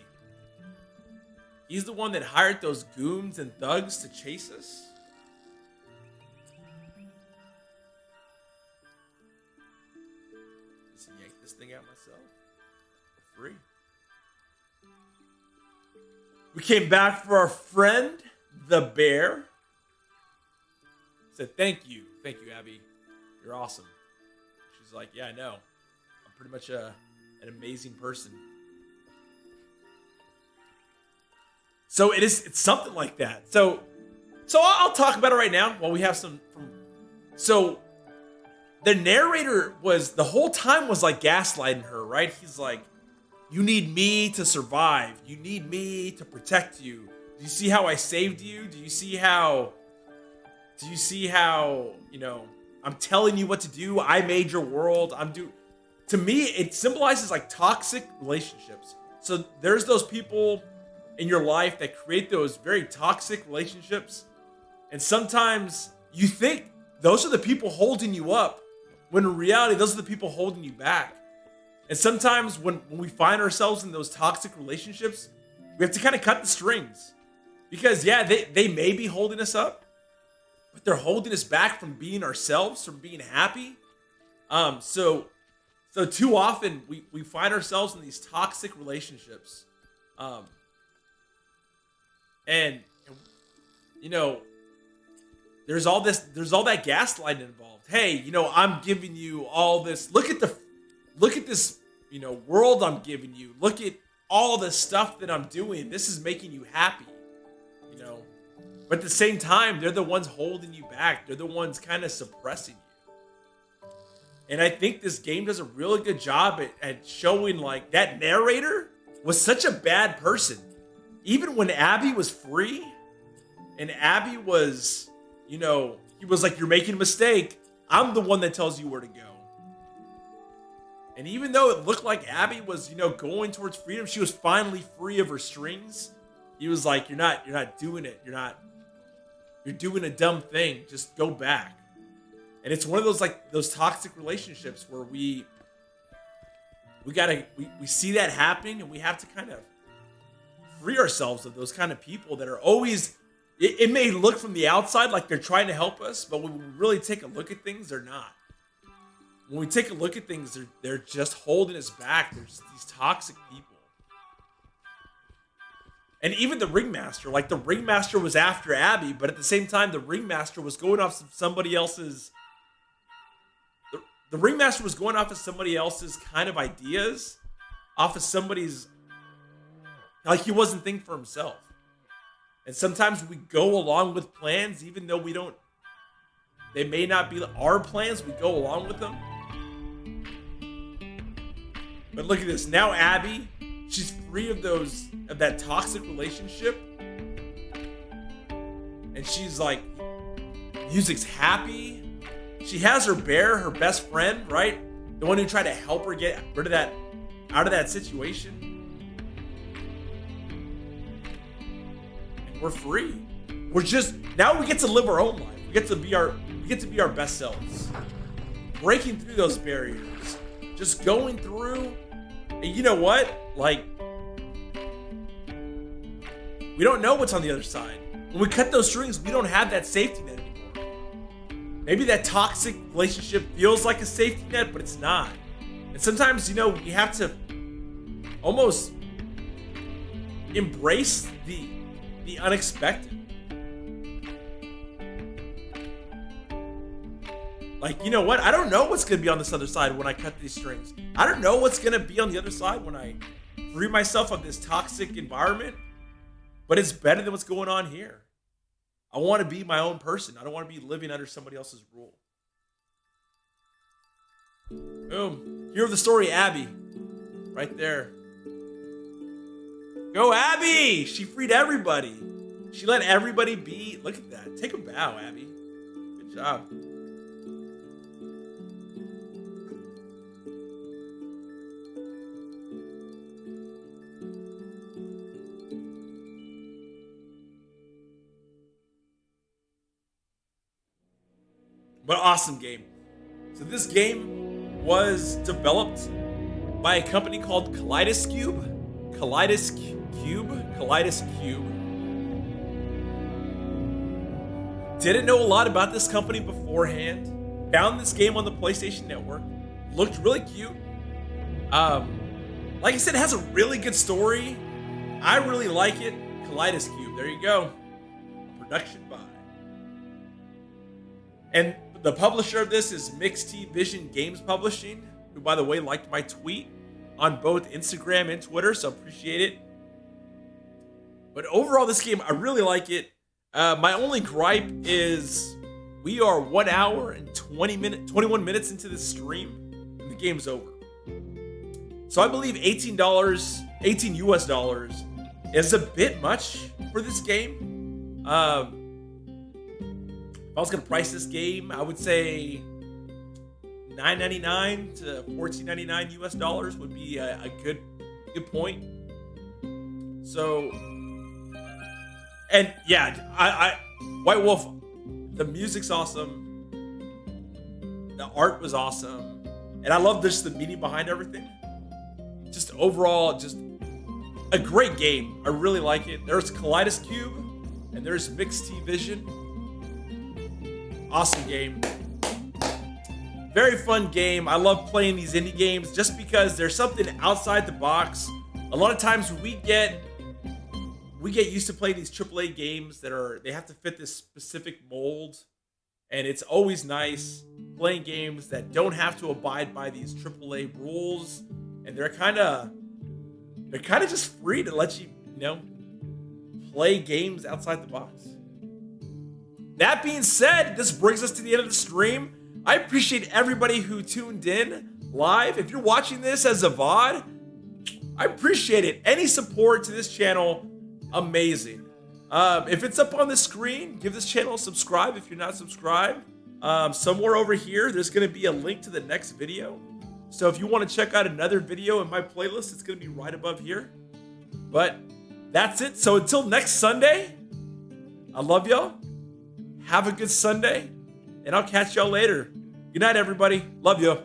Speaker 1: He's the one that hired those goons and thugs to chase us. Just yank this thing out myself for free. We came back for our friend, the bear. Said, thank you, Abby. You're awesome. She's like, yeah, I know. I'm pretty much an amazing person. So it's something like that. So I'll talk about it right now while we have some. So the narrator the whole time was like gaslighting her, right? He's like, you need me to survive. You need me to protect you. Do you see how I saved you? Do you see how, you know, I'm telling you what to do. I made your world. To me, it symbolizes like toxic relationships. So there's those people in your life that create those very toxic relationships. And sometimes you think those are the people holding you up, when in reality, those are the people holding you back. And sometimes when we find ourselves in those toxic relationships, we have to kind of cut the strings. Because yeah, they may be holding us up, but they're holding us back from being ourselves, from being happy. So too often we find ourselves in these toxic relationships. And you know, there's all that gaslighting involved. Hey, you know, I'm giving you all this. Look at this, you know, world I'm giving you. Look at all the stuff that I'm doing. This is making you happy, you know. But at the same time, they're the ones holding you back. They're the ones kind of suppressing you. And I think this game does a really good job at showing, like, that narrator was such a bad person. Even when Abby was free, and Abby was, you know, he was like, you're making a mistake. I'm the one that tells you where to go. And even though it looked like Abby was, you know, going towards freedom, she was finally free of her strings. He was like, you're not doing it. You're doing a dumb thing. Just go back. And it's one of those, like, those toxic relationships where we see that happening, and we have to kind of free ourselves of those kind of people that are always, it may look from the outside like they're trying to help us, but when we really take a look at things, they're not. When we take a look at things, they're just holding us back. They're just these toxic people. And even the ringmaster, like, the ringmaster was after Abby, but at the same time, the ringmaster was going off somebody else's. The ringmaster was going off of somebody else's kind of ideas, off of somebody's, like, he wasn't thinking for himself. And sometimes we go along with plans, even though they may not be our plans, we go along with them. But look at this. Now Abby, she's free of that toxic relationship. And she's like, music's happy. She has her bear, her best friend, right? The one who tried to help her get rid of that, out of that situation. And we're free. Now we get to live our own life. We get to be our best selves. Breaking through those barriers. Just going through. And you know what? Like, we don't know what's on the other side. When we cut those strings, we don't have that safety net anymore. Maybe that toxic relationship feels like a safety net, but it's not. And sometimes, you know, we have to almost embrace the unexpected. Like, you know what? I don't know what's going to be on this other side when I cut these strings. I don't know what's going to be on the other side when I free myself of this toxic environment. But it's better than what's going on here. I want to be my own person. I don't want to be living under somebody else's rule. Boom. Hero of the story, Abby. Right there. Go, Abby! She freed everybody. She let everybody be. Look at that. Take a bow, Abby. Good job. But awesome game. So this game was developed by a company called Kaleidoscube. Kaleidoscube. Didn't know a lot about this company beforehand. Found this game on the PlayStation Network. Looked really cute. Like I said, it has a really good story. I really like it. Kaleidoscube. There you go. Production by. And the publisher of this is Mixed Vision Games Publishing, who, by the way, liked my tweet on both Instagram and Twitter, so appreciate it. But overall, this game, I really like it. My only gripe is we are 1 hour and 21 minutes into this stream, and the game's over. So I believe $18 US dollars is a bit much for this game. If I was gonna price this game, I would say $9.99 to $14.99 US dollars would be a good point. So, and yeah, I White Wolf, the music's awesome, the art was awesome, and I love just the meaning behind everything. Just overall, just a great game. I really like it. There's Kaleidoscube and there's Mixed Vision. Awesome game. Very fun game. I love playing these indie games just because there's something outside the box. A lot of times we get used to playing these AAA games they have to fit this specific mold, and it's always nice playing games that don't have to abide by these AAA rules, and they're kind of just free to let you play games outside the box. That being said, this brings us to the end of the stream. I appreciate everybody who tuned in live. If you're watching this as a VOD, I appreciate it. Any support to this channel, amazing. If it's up on the screen, give this channel a subscribe if you're not subscribed. Somewhere over here, there's going to be a link to the next video. So if you want to check out another video in my playlist, it's going to be right above here. But that's it. So until next Sunday, I love y'all. Have a good Sunday, and I'll catch y'all later. Good night, everybody. Love you.